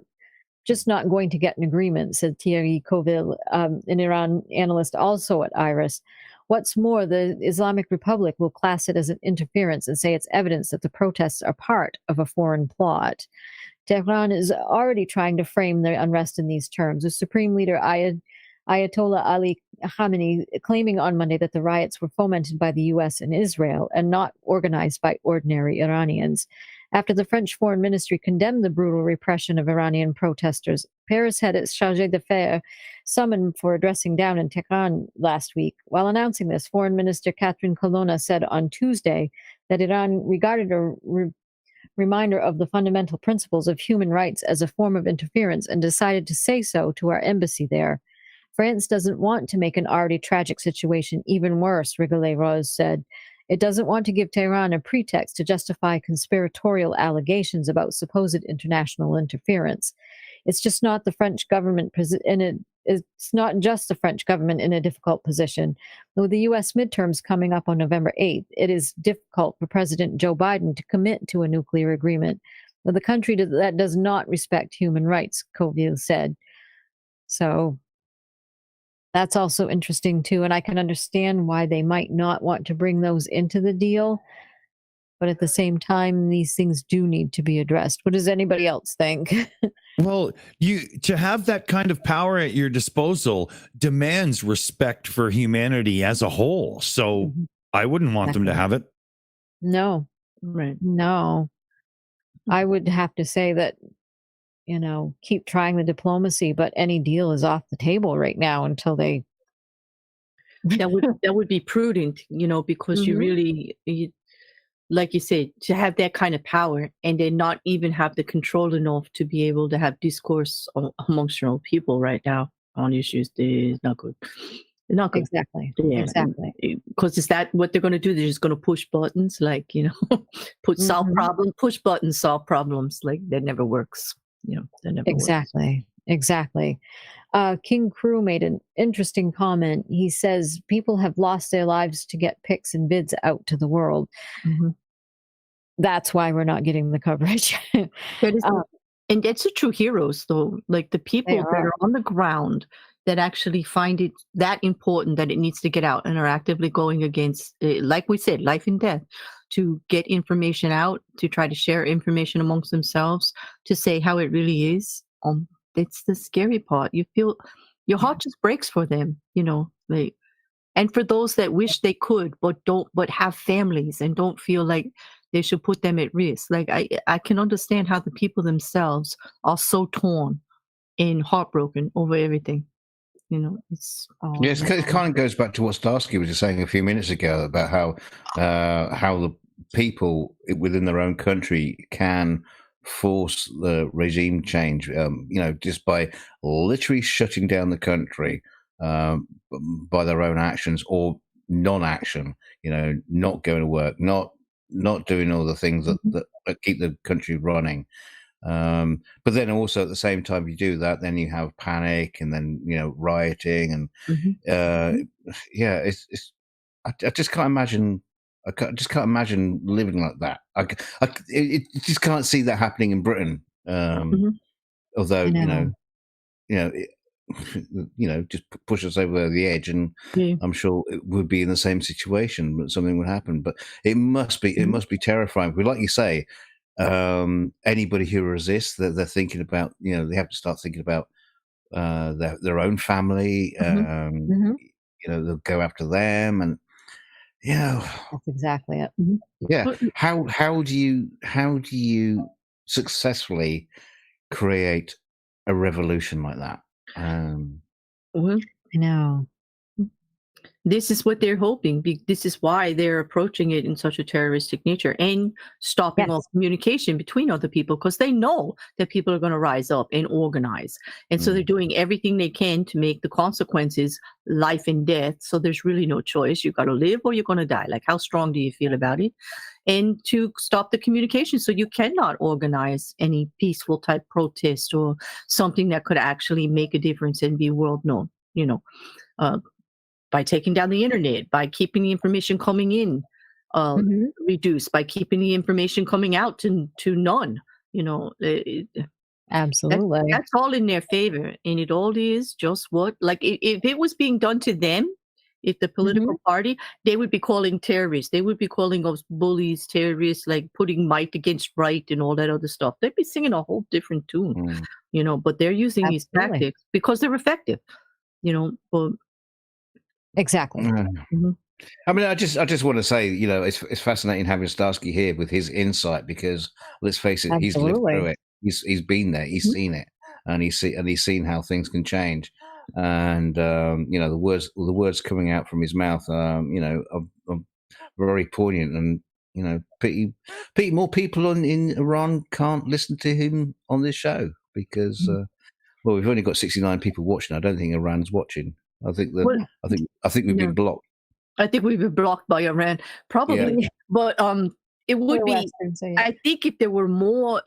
going to get an agreement, said Thierry Coville, an Iran analyst also at IRIS. What's more, the Islamic Republic will class it as an interference and say it's evidence that the protests are part of a foreign plot. Tehran is already trying to frame the unrest in these terms, with Supreme Leader Ayatollah Ali Khamenei claiming on Monday that the riots were fomented by the U.S. and Israel and not organized by ordinary Iranians. After the French Foreign Ministry condemned the brutal repression of Iranian protesters, Paris had its chargé d'affaires summoned for addressing down in Tehran last week. While announcing this, Foreign Minister Catherine Colonna said on Tuesday that Iran regarded a reminder of the fundamental principles of human rights as a form of interference and decided to say so to our embassy there. France doesn't want to make an already tragic situation even worse, Rigolet-Rose said. It doesn't want to give Tehran a pretext to justify conspiratorial allegations about supposed international interference. It's just not the French government it's not just the French government in a difficult position. With the U.S. midterms coming up on November 8th, it is difficult for President Joe Biden to commit to a nuclear agreement with a country that does not respect human rights, Coville said. So that's also interesting, too. And I can understand why they might not want to bring those into the deal. But at the same time, these things do need to be addressed. What does anybody else think? Well, to have that kind of power at your disposal demands respect for humanity as a whole. So I wouldn't want them to have it. No. Right. No. I would have to say that, keep trying the diplomacy, but any deal is off the table right now until they. That would be prudent, because you really, like you said, to have that kind of power and then not even have the control enough to be able to have discourse amongst your own people right now on issues is not good. Not good. Exactly. Yeah. Exactly. Because is that what they're going to do? They're just going to push buttons, like, solve problem, push buttons, solve problems. Like that never works. That never Exactly. works. Exactly. King Crew made an interesting comment. He says people have lost their lives to get pics and vids out to the world. That's why we're not getting the coverage. And that's the true heroes, though. Like the people that are on the ground that actually find it that important that it needs to get out and are actively going against, like we said, life and death, to get information out, to try to share information amongst themselves, to say how it really is. It's the scary part. You feel your heart just breaks for them, and for those that wish they could, but have families and don't feel like they should put them at risk. Like I can understand how the people themselves are so torn and heartbroken over everything. Yes, it kind of goes back to what Starsky was just saying a few minutes ago about how the people within their own country can force the regime change, just by literally shutting down the country by their own actions or non-action, not going to work, not doing all the things that keep the country running. But then also at the same time you do that, then you have panic and then, rioting and, it's I just can't imagine just can't imagine living like that. It just can't see that happening in Britain. Although I know. just push us over the edge, and I'm sure it would be in the same situation, but something would happen. But it must be terrifying. But like you say, anybody who resists, they're thinking about, they have to start thinking about their own family. They'll go after them, and That's exactly it. yeah. How do you successfully create a revolution like that? Well, I know. this is what they're hoping. This is why they're approaching it in such a terroristic nature and stopping all communication between other people, because they know that people are going to rise up and organize. And so they're doing everything they can to make the consequences life and death. So there's really no choice. You got to live or you're going to die. Like, how strong do you feel about it? And to stop the communication, so you cannot organize any peaceful type protest or something that could actually make a difference and be world known, by taking down the internet, by keeping the information coming in reduced, by keeping the information coming out to none. Absolutely. That's all in their favor, and it all is just what, like, if it was being done to them, if the political party, they would be calling terrorists, they would be calling us bullies, terrorists, like putting might against right and all that other stuff. They'd be singing a whole different tune, but they're using these tactics because they're effective, but Exactly. I mean, I just want to say, it's fascinating having Starsky here with his insight, because let's face it, he's lived through it. He's been there, he's seen it, and he's seen how things can change. And the words coming out from his mouth, are very poignant. And pity more people in Iran can't listen to him on this show, because we've only got 69 people watching. I don't think Iran's watching. I think we've been blocked. I think we've been blocked by Iran, probably. Yeah. But it would be. Western, so yeah. I think if there were more,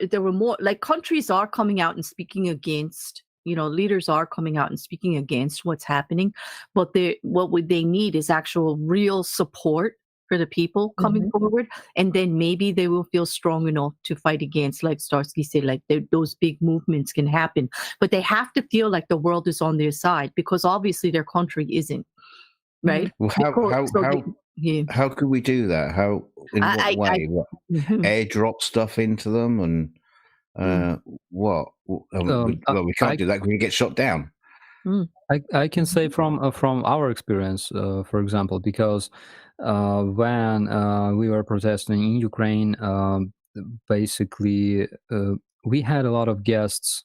like, countries are coming out and speaking against. Leaders are coming out and speaking against what's happening, but what they need is actual real support for the people coming forward, and then maybe they will feel strong enough to fight against, like Starsky said, like those big movements can happen, but they have to feel like the world is on their side, because obviously their country isn't, right? Well, how could we do that? How, in what way? Airdrop stuff into them, and what? We can't do that because we get shot down. I can say from our experience, for example, because when we were protesting in Ukraine, basically we had a lot of guests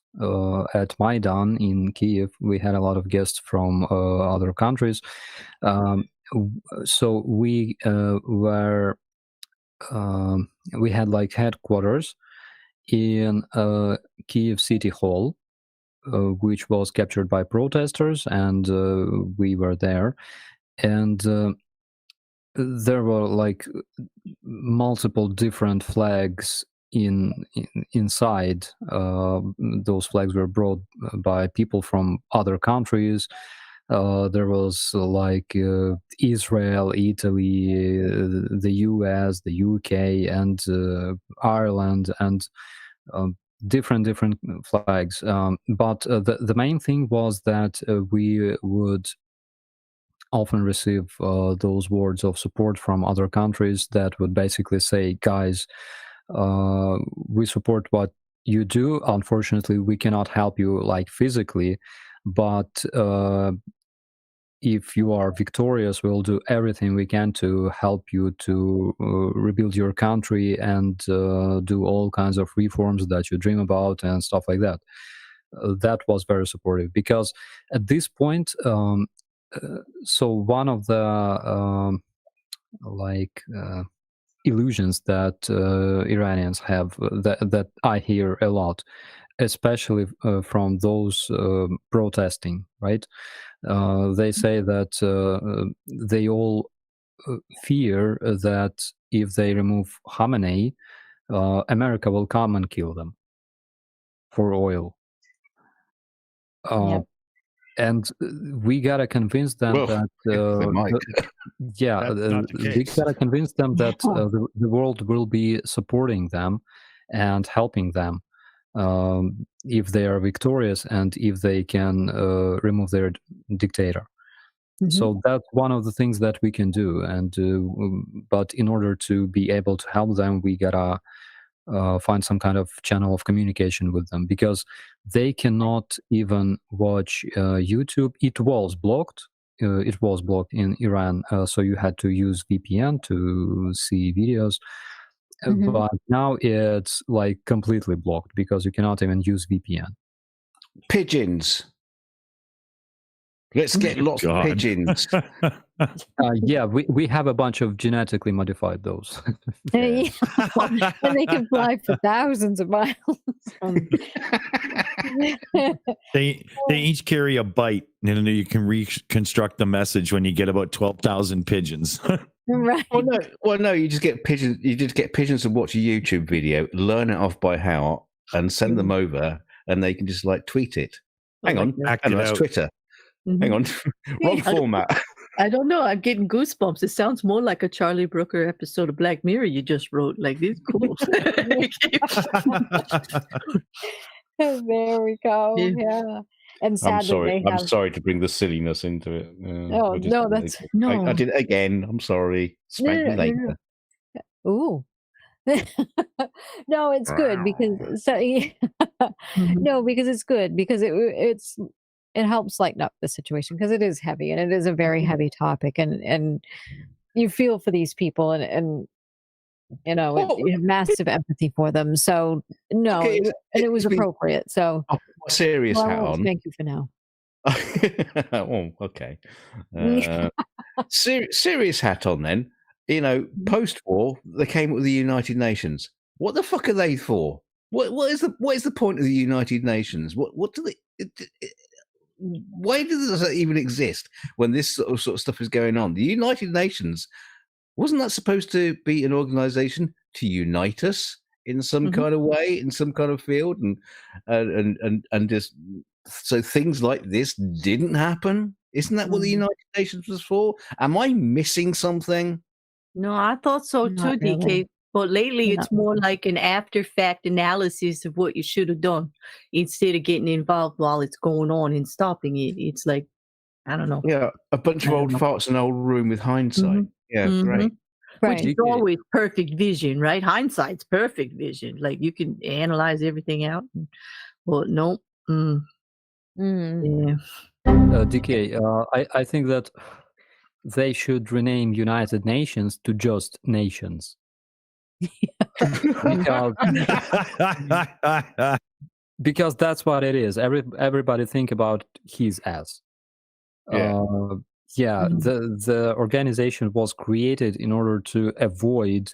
at Maidan in Kiev. We had a lot of guests from other countries. So we we had like headquarters in Kiev City Hall, which was captured by protesters, and we were there, and there were like multiple different flags inside. Those flags were brought by people from other countries. There was like Israel, Italy, the US, the UK, and Ireland, and different flags. But the main thing was that we would often receive those words of support from other countries that would basically say, guys, we support what you do. Unfortunately, we cannot help you like physically, but if you are victorious, we'll do everything we can to help you to rebuild your country and do all kinds of reforms that you dream about and stuff like that. That was very supportive, because at this point, so one of the illusions that Iranians have, that I hear a lot, especially from those protesting, right? They say that they all fear that if they remove Khamenei, America will come and kill them for oil. Yep. and we gotta convince them Well, that they might. yeah, That's not the we case. gotta convince them that the world will be supporting them and helping them if they are victorious and if they can remove their dictator. Mhm. So that's one of the things that we can do. And but in order to be able to help them, we gotta find some kind of channel of communication with them, because they cannot even watch YouTube. It was blocked. It was blocked in Iran, so you had to use VPN to see videos. Mhm. But now it's like completely blocked because you cannot even use VPN. Pigeons. Let's get lots of God. pigeons. Yeah, we have a bunch of genetically modified those. Yeah. And they can fly for thousands of miles. They each carry a byte, and then you can reconstruct the message when you get about 12,000 pigeons. Right. Well, no. You just get pigeons. You just get pigeons to watch a YouTube video, learn it off by heart, and send them over, and they can just like tweet it. Hang on, Act it that's out. Twitter. Mhm. Hang on, wrong format. I don't know. I'm getting goosebumps. It sounds more like a Charlie Brooker episode of Black Mirror you just wrote. Like, this is cool. There we go. Yeah. Yeah. And I'm sadly, sorry. they I'm have. sorry to bring the silliness into it. Oh, no, that's I No. did it again. I'm sorry. Spank me later. Ooh. No, it's good because Mhm. no, because it's good because it helps lighten up the situation because it is heavy and it is a very heavy topic and you feel for these people and Oh, you have massive empathy for them. So no, okay, and it was it's been- appropriate. So I'll put my serious well, I hat won't on. thank you for now. Oh, okay. Serious hat on then. Post-war, they came up with the United Nations. What the fuck are they for? What is the point of the United Nations? What do they? Why does that even exist when this sort of stuff is going on? The United Nations, wasn't that supposed to be an organization to unite us in some Mhm. kind of way, in some kind of field, and just so things like this didn't happen? Isn't that what the Mhm. United Nations was for? Am I missing something? No, I thought so too, Not really. DK. But lately, Not it's more like an after-fact analysis of what you should have done instead of getting involved while it's going on and stopping it. It's like, I don't know. Yeah, a bunch of I don't old know. farts in an old room with hindsight. Mhm. Yeah, Mhm. great. Which Right. is always perfect vision, right? Hindsight's perfect vision. Like, you can analyze everything out. Well, nope. Mm. Yeah. DK, I think that they should rename United Nations to just nations. Because that's what it is. Everybody think about his ass. Yeah. Yeah, Mhm. the organization was created in order to avoid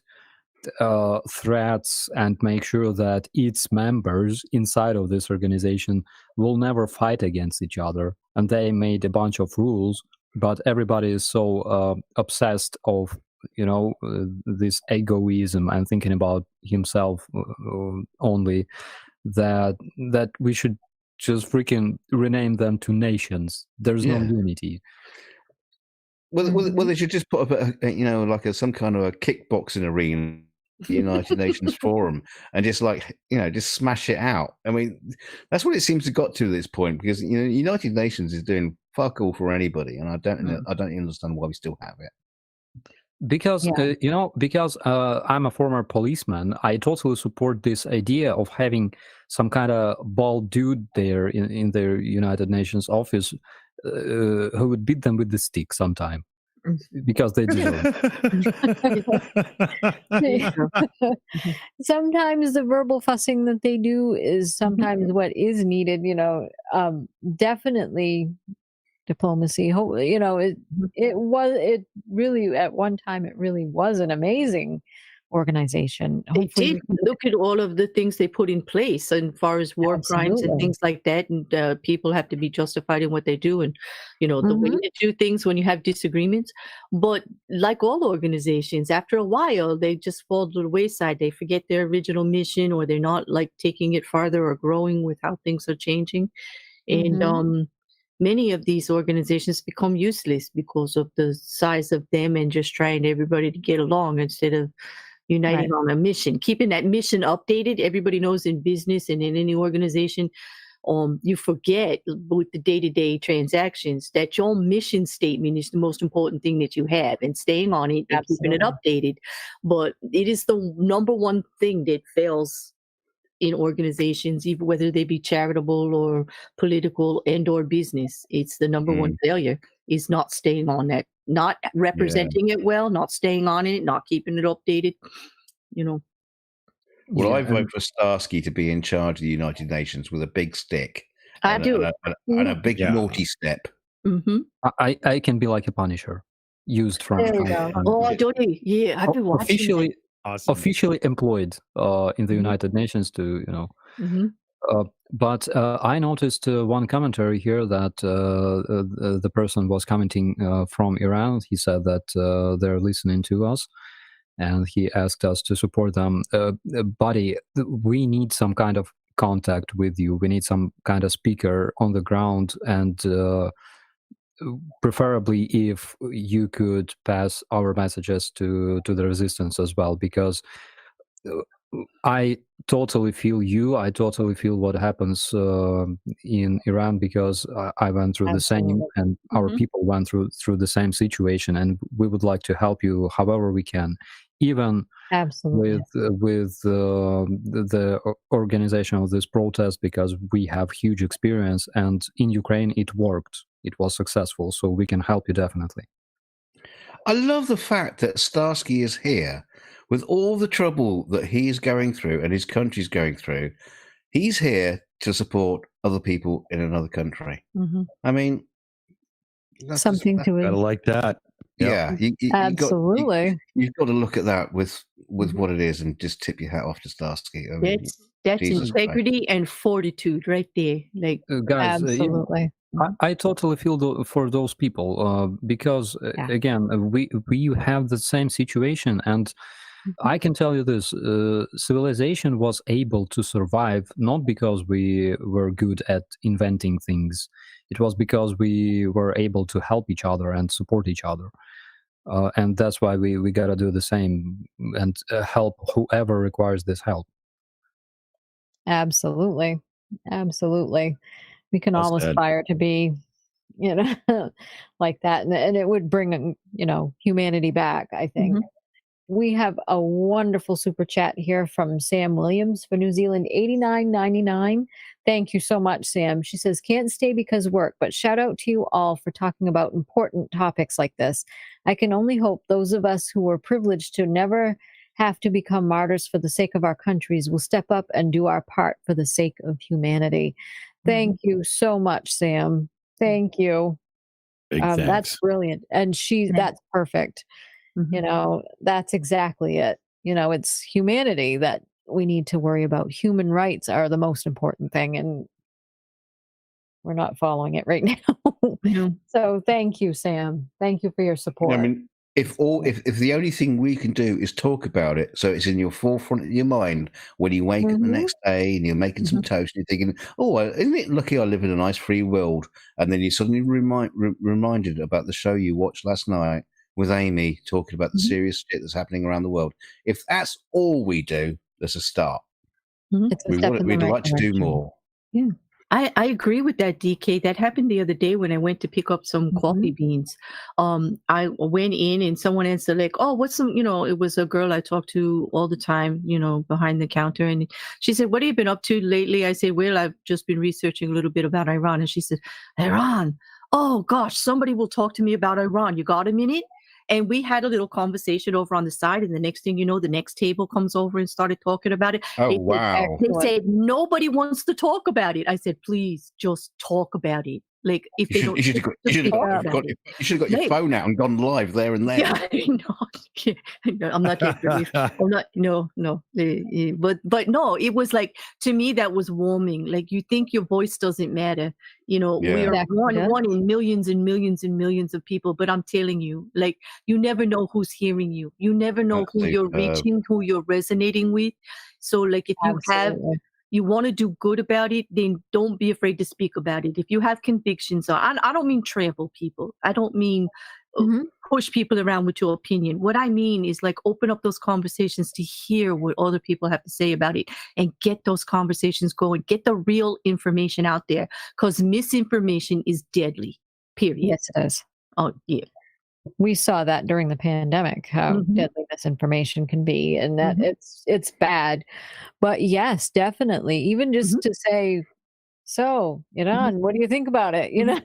threats and make sure that its members inside of this organization will never fight against each other. And they made a bunch of rules, but everybody is so obsessed of this egoism and thinking about himself only that we should just freaking rename them to nations. There's no Yeah. unity. Well, they should just put up some kind of a kickboxing arena, the United Nations Forum, and just just smash it out. I mean, that's what it seems to have got to this point, because United Nations is doing fuck all for anybody, and I don't understand why we still have it. Because Yeah. because I'm a former policeman, I totally support this idea of having some kind of bald dude there in their United Nations office who would beat them with the stick sometime, because they deserve it. Sometimes the verbal fussing that they do is sometimes what is needed. Definitely diplomacy. It really at one time it really was an amazing organization. They Hopefully, did look at all of the things they put in place as far as war crimes and Absolutely. things like that, and people have to be justified in what they do, and the way to do things when you have disagreements. But like all organizations, after a while, they just fall to the wayside. They forget their original mission, or they're not like taking it farther or growing with how things are changing. And many of these organizations become useless because of the size of them and just trying everybody to get along instead of uniting Right. on a mission, keeping that mission updated. Everybody knows in business and in any organization, you forget with the day-to-day transactions that your mission statement is the most important thing that you have, and staying on it and keeping it Absolutely. updated. But it is the number one thing that fails in organizations, even whether they be charitable or political and or business. It's the number one Mm, failure is not staying on that, not yeah. representing it well, not staying on it, not keeping it updated. You know, Well, Yeah, I vote for Starsky to be in charge of the United Nations with a big stick I and a, and do. a, and a big Yeah. naughty step. Hmm. I can be like a Punisher, used from There you go. Oh, Jody, yeah, I've been watching that. officially employed in the Mhm. United Nations to Hmm. But I noticed one commentary here that the person was commenting from Iran. He said that they're listening to us, and he asked us to support them. Buddy, we need some kind of contact with you. We need some kind of speaker on the ground, and preferably if you could pass our messages to the resistance as well, because uh, I totally feel you. I totally feel what happens in Iran, because I went through the same, Absolutely. and our Hmm. people went through the same situation, and we would like to help you however we can, even Absolutely. with the organization of this protest, because we have huge experience, and in Ukraine it worked. It was successful, so we can help you definitely. I love the fact that Starsky is here with all the trouble that he's going through and his country's going through. He's here to support other people in another country. Hmm. I mean, that's just, Something to Gotta it. like that. Yep. yeah. Absolutely. You've got to look at that with Hmm. what it is and just tip your hat off to Starsky. I mean, That's Jesus Christ. integrity and fortitude right there. Like, Guys, Absolutely. I totally feel for those people, because Yeah. again, we have the same situation, and I can tell you this: civilization was able to survive not because we were good at inventing things; it was because we were able to help each other and support each other, and that's why we gotta do the same and help whoever requires this help. Absolutely. Absolutely. We can Well all said. aspire to be, like that. And it would bring, humanity back, I think. mhm. We have a wonderful super chat here from Sam Williams for New Zealand, 89.99. Thank you so much, Sam. She says, can't stay because work, but shout out to you all for talking about important topics like this. I can only hope those of us who were privileged to never have to become martyrs for the sake of our countries will step up and do our part for the sake of humanity. Thank you so much, Sam. Thank you. Big That's thanks. brilliant. And Yeah. that's perfect. Mhm. That's exactly it. It's humanity that we need to worry about. Human rights are the most important thing, and we're not following it right now. No. So thank you, Sam. Thank you for your I support. mean, if the only thing we can do is talk about it, so it's in your forefront of your mind when you wake up the Mhm. next day and you're making some toast and you're thinking, "Oh, isn't it lucky I live in a nice free world?" And then you're suddenly reminded about the show you watched last night with Amy talking about the Mhm. serious shit that's happening around the world. If that's all we do, there's a start. Mhm. It's a step in the We'd right like to do direction. more. Yeah. I agree with that, DK. That happened the other day when I went to pick up some coffee beans. I went in and someone answered like, "Oh, what's some?" It was a girl I talked to all the time, behind the counter, and she said, "What have you been up to lately?" I said, "Well, I've just been researching a little bit about Iran," and she said, "Iran? Oh gosh, somebody will talk to me about Iran. You got a minute?" And we had a little conversation over on the side, and the next thing you know, the next table comes over and started talking about it. Oh They said, wow! they Excellent. said nobody wants to talk about it. I said, please just talk about it. Like if You they should don't you should have just got, talk Yeah. about it. you should have got your Like, phone out and gone live there and then. yeah, no, I'm not that brave. I'm not. No. But no, it was like, to me that was warming. Like, you think your voice doesn't matter. We Yeah. are Exactly. one in millions and millions and millions of people. But I'm telling you, like, you never know who's hearing you. You never know That's who you're superb. reaching, who you're resonating with. So like, if you have Absolutely. you want to do good about it, then don't be afraid to speak about it. If you have convictions, I don't mean trample people. I don't mean push people around with your opinion. What I mean is like open up those conversations to hear what other people have to say about it and get those conversations going. Get the real information out there, because misinformation is deadly, period. Yes, it is. Oh, yeah. We saw that during the pandemic, how deadly misinformation can be, and that it's bad. But yes, definitely, even just to say, so, Iran, what do you think about it? You know,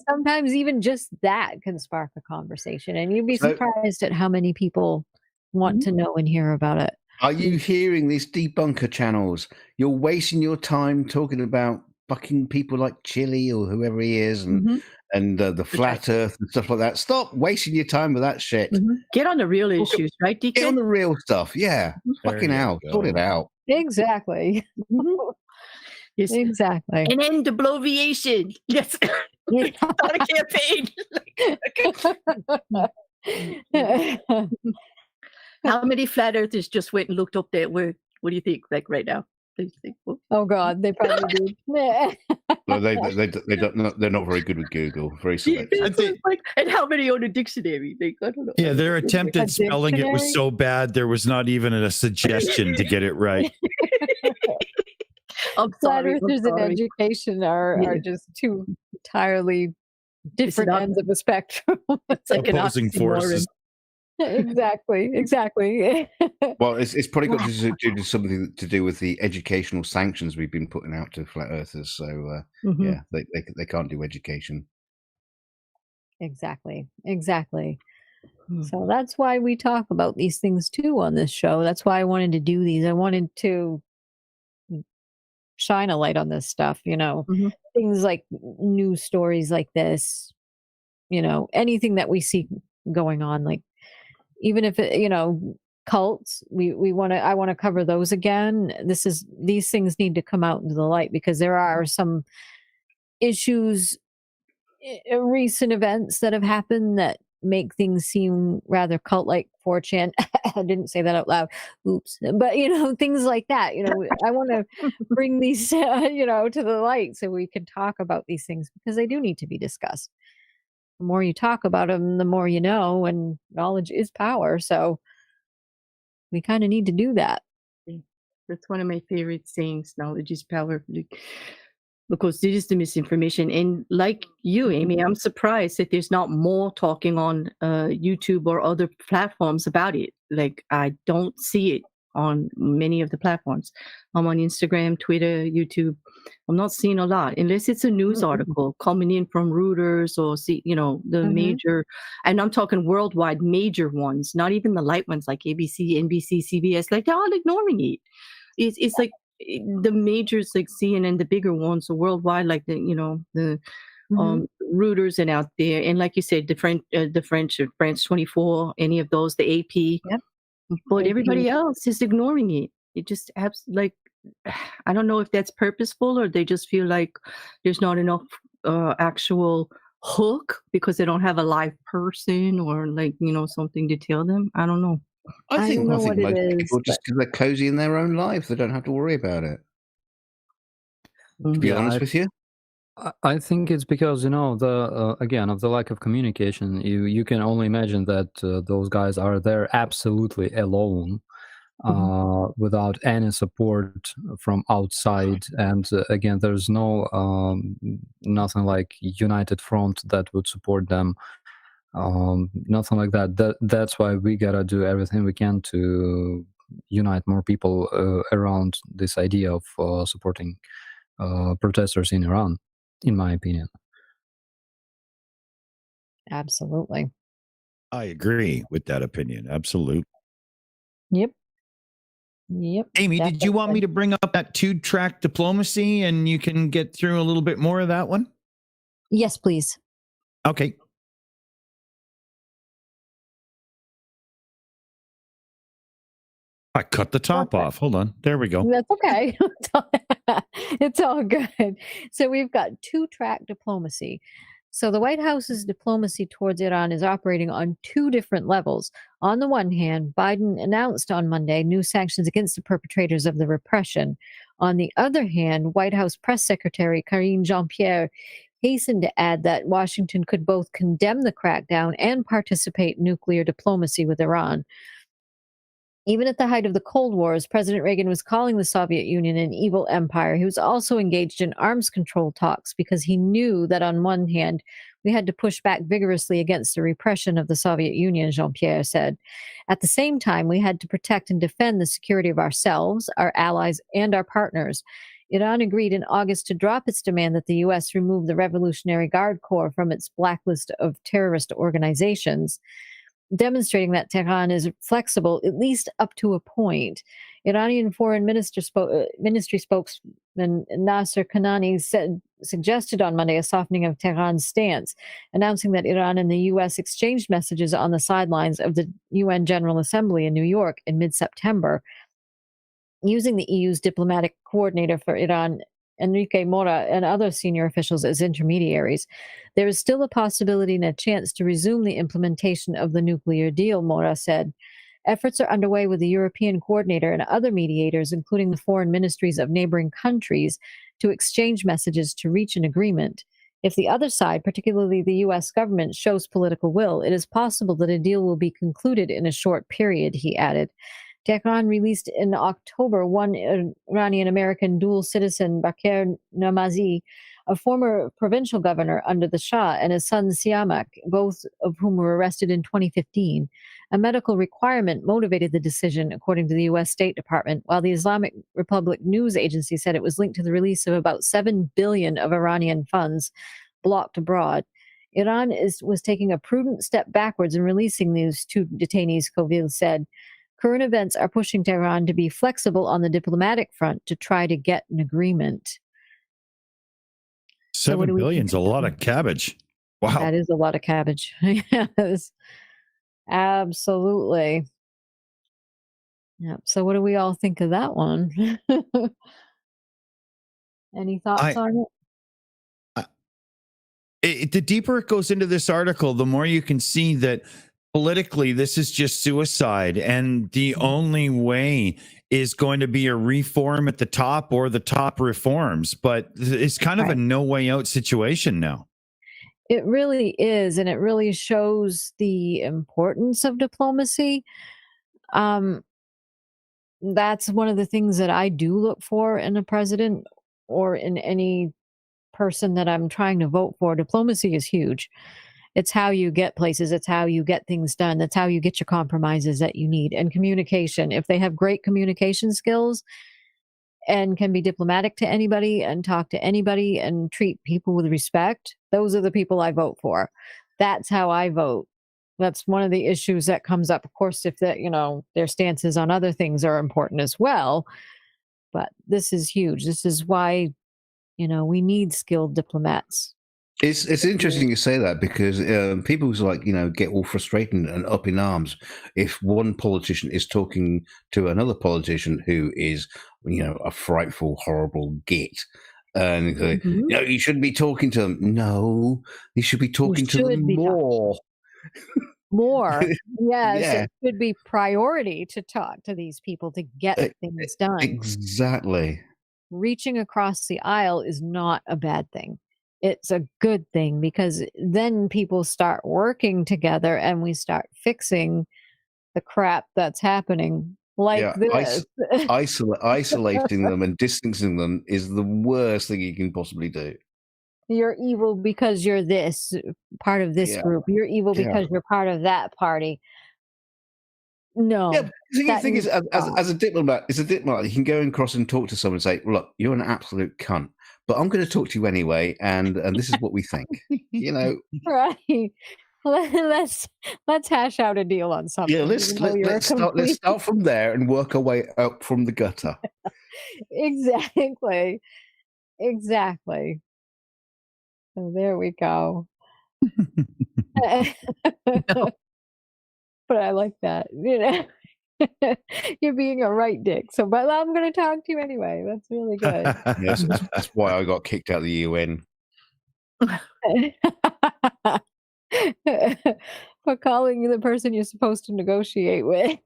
sometimes even just that can spark a conversation, and you'd be surprised at how many people want to know and hear about it. Are you hearing these debunker channels? You're wasting your time talking about fucking people like Chile or whoever he is, and the flat Earth and stuff like that. Stop wasting your time with that shit. Get on the real issues, right, DK? Get on the real stuff. Yeah, fucking hell, sort it out. Exactly. Yes. Exactly. And end bloviation. Yes. Start a campaign. How many flat earthers just went and looked up that word? What do you think, like right now? Oh God, they probably do. No, they don't. They're not very good with Google. Very selective. And how many own a dictionary? I don't know. Yeah, their attempt at spelling it was so bad there was not even a suggestion to get it right. Flat earthers and education are just two entirely different ends of the spectrum. It's like opposing forces. Exactly. Well, it's probably got to do something to do with the educational sanctions we've been putting out to flat earthers. So yeah, they can't do education. Exactly. So that's why we talk about these things too on this show. That's why I wanted to do these. I wanted to shine a light on this stuff, you know, things like news stories like this, you know, anything that we see going on, like even if it, you know, cults, I want to cover those again. These things need to come out into the light, because there are some issues, recent events that have happened that make things seem rather cult-like. 4chan. I didn't say that out loud. Oops. But, you know, things like that. You know, I want to bring these, you know, to the light so we can talk about these things, because they do need to be discussed. The more you talk about them, the more you know, and knowledge is power. So we kind of need to do that. That's one of my favorite sayings. Knowledge is power. Because this is the misinformation. And like you, Amy, I'm surprised that there's not more talking on YouTube or other platforms about it. Like, I don't see it on many of the platforms. I'm on Instagram, Twitter, YouTube. I'm not seeing a lot, unless it's a news article coming in from Reuters or, you know, the major, and I'm talking worldwide major ones, not even the light ones like ABC, NBC, CBS. Like, they're all ignoring it. It's like, the majors like CNN, the bigger ones, the worldwide, like the, you know, the Reuters and out there, and like you said, the French, France 24, any of those, the AP. Yep. But AP. everybody else is ignoring it. It just like, I don't know if that's purposeful, or they just feel like there's not enough actual hook because they don't have a live person or, like, you know, something to tell them. I don't know. I think most people just, because they're cozy in their own lives, they don't have to worry about it. To be honest with you, I think it's because, you know, the again, of the lack of communication. You can only imagine that those guys are there absolutely alone, without any support from outside. And again, there's no nothing like united front that would support them. Nothing like that. That's why we gotta do everything we can to unite more people around this idea of supporting protesters in Iran, in my opinion. Absolutely. I agree with that opinion. Absolutely. Yep. Amy, did you want me to bring up that 2-track diplomacy, and you can get through a little bit more of that one? Yes, please. Okay. I cut the top off. Hold on. There we go. That's okay. It's all good. So we've got 2-track diplomacy. So the White House's diplomacy towards Iran is operating on 2 different levels. On the one hand, Biden announced on Monday new sanctions against the perpetrators of the repression. On the other hand, White House Press Secretary Karine Jean-Pierre hastened to add that Washington could both condemn the crackdown and participate in nuclear diplomacy with Iran. Even at the height of the Cold War, as President Reagan was calling the Soviet Union an evil empire, he was also engaged in arms control talks because he knew that on one hand, we had to push back vigorously against the repression of the Soviet Union, Jean-Pierre said. At the same time, we had to protect and defend the security of ourselves, our allies, and our partners. Iran agreed in August to drop its demand that the U.S. remove the Revolutionary Guard Corps from its blacklist of terrorist organizations, demonstrating that Tehran is flexible, at least up to a point. Iranian Foreign Ministry spokesman Nasser Kanani suggested on Monday a softening of Tehran's stance, announcing that Iran and the U.S. exchanged messages on the sidelines of the UN General Assembly in New York in mid-September, using the EU's diplomatic coordinator for Iran, Enrique Mora, and other senior officials as intermediaries. There is still a possibility and a chance to resume the implementation of the nuclear deal, Mora said. Efforts are underway with the European coordinator and other mediators, including the foreign ministries of neighboring countries, to exchange messages to reach an agreement. If the other side, particularly the U.S. government, shows political will, it is possible that a deal will be concluded in a short period, he added. Tehran released in October one Iranian-American dual citizen, Bakir Namazi, a former provincial governor under the Shah, and his son Siamak, both of whom were arrested in 2015. A medical requirement motivated the decision, according to the U.S. State Department, while the Islamic Republic News Agency said it was linked to the release of about $7 billion of Iranian funds blocked abroad. Iran was taking a prudent step backwards in releasing these two detainees, Coville said. Current events are pushing Tehran to be flexible on the diplomatic front to try to get an agreement. $7 billion's a lot of cabbage. Wow. That is a lot of cabbage. Yes. Absolutely. Yep. So what do we all think of that one? Any thoughts on it? The deeper it goes into this article, the more you can see that politically, this is just suicide. And the only way is going to be a reform at the top or the top reforms. But it's kind of a no way out situation now. It really is. And it really shows the importance of diplomacy. That's one of the things that I do look for in a president or in any person that I'm trying to vote for. Diplomacy is huge. It's how you get places. It's how you get things done. That's how you get your compromises that you need. And communication. If they have great communication skills and can be diplomatic to anybody and talk to anybody and treat people with respect, those are the people I vote for. That's how I vote. That's one of the issues that comes up. Of course, if their stances on other things are important as well. But this is huge. This is why, we need skilled diplomats. It's interesting you say that because people get all frustrated and up in arms if one politician is talking to another politician who is, a frightful, horrible git. And you shouldn't be talking to them. No, you should be talking to them more. More. Yes. Yeah. It should be priority to talk to these people to get things done. Exactly. Reaching across the aisle is not a bad thing. It's a good thing because then people start working together and we start fixing the crap that's happening this. Isolating them and distancing them is the worst thing you can possibly do. You're evil because you're this part of this group. You're evil because you're part of that party. No. Yeah, the thing is, as a diplomat, you can go across and talk to someone and say, look, you're an absolute cunt, but I'm going to talk to you anyway, and this is what we think. Right. Let's hash out a deal on something. Yeah, let's start from there and work our way up from the gutter. Exactly. So there we go. But I like that. You're being a right dick. So, but I'm going to talk to you anyway. That's really good. Yes, that's why I got kicked out of the UN. For calling you the person you're supposed to negotiate with.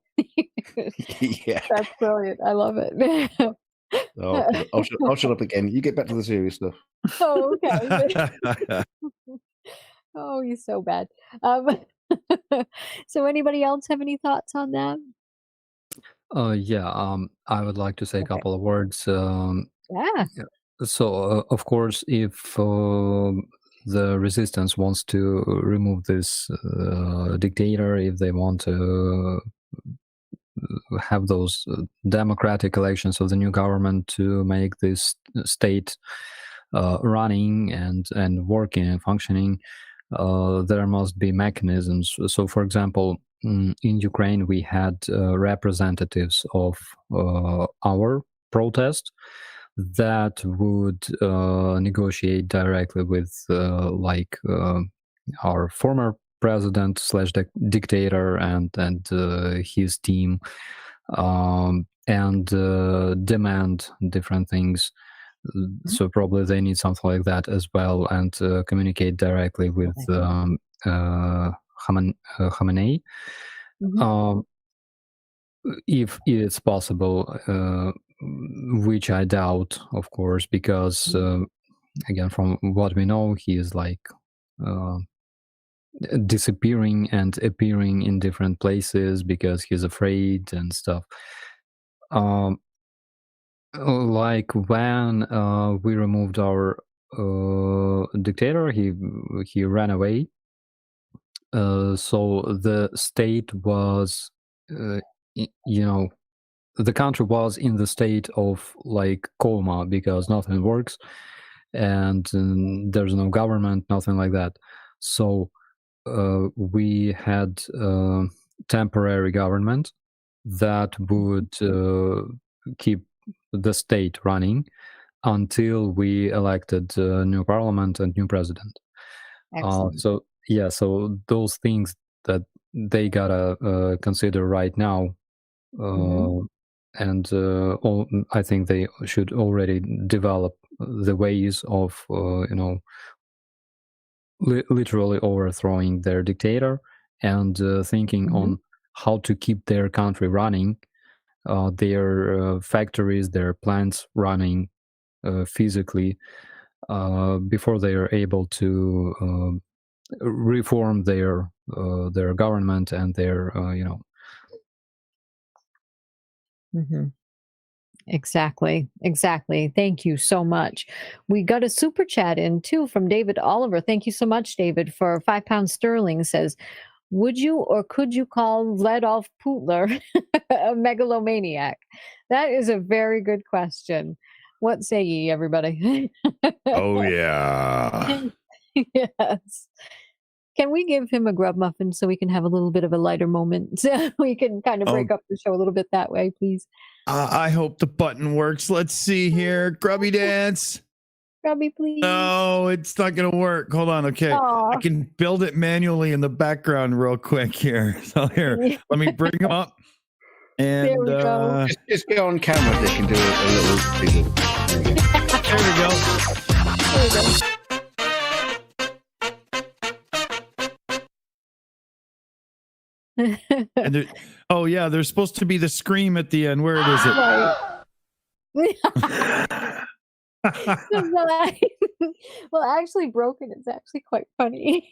Yeah. That's brilliant. I love it. Oh, okay. I'll shut up again. You get back to the serious stuff. Oh, okay. Oh, he's so bad. Um, so anybody else have any thoughts on that? Yeah, I would like to say a Okay. couple of words. Yeah. Yeah. So, of course, if the resistance wants to remove this dictator, if they want to have those democratic elections of the new government to make this state running and working and functioning, there must be mechanisms. So, for example, in Ukraine, we had representatives of our protest that would negotiate directly with our former president slash dictator and his team, and demand different things. So probably they need something like that as well, and communicate directly with Khamenei, Mhm. if it's possible, which I doubt, of course, because again, from what we know, he is like disappearing and appearing in different places because he's afraid and stuff. Like when we removed our dictator, he ran away. So the state was, the country was in the state of like coma because nothing works, and there's no government, nothing like that. So we had temporary government that would keep the state running until we elected a new parliament and new president. Excellent. So yeah, so those things that they gotta consider right now, and I think they should already develop the ways of literally overthrowing their dictator and thinking on how to keep their country running, their factories, their plants running physically, before they are able to reform their government and their Mhm. Exactly. Exactly. Thank you so much. We got a super chat in too from David Oliver. Thank you so much, David, for £5 sterling. Says, would you or could you call Vladolf Putler a megalomaniac? That is a very good question. What say ye, everybody? Oh yeah. Yes. Can we give him a grub muffin so we can have a little bit of a lighter moment? We can kind of Oh, break up the show a little bit that way, please. I hope the button works. Let's see here. Grubby dance. Grubby, please. No, it's not going to work. Hold on. Okay. I Aw. can build it manually in the background real quick here. So here, let me bring him up. There And we go. Just get on camera. They can do a little. there we go. There we go. And oh yeah, there's supposed to be the scream at the end. Where is it? Right. Well, actually, broken is actually quite funny.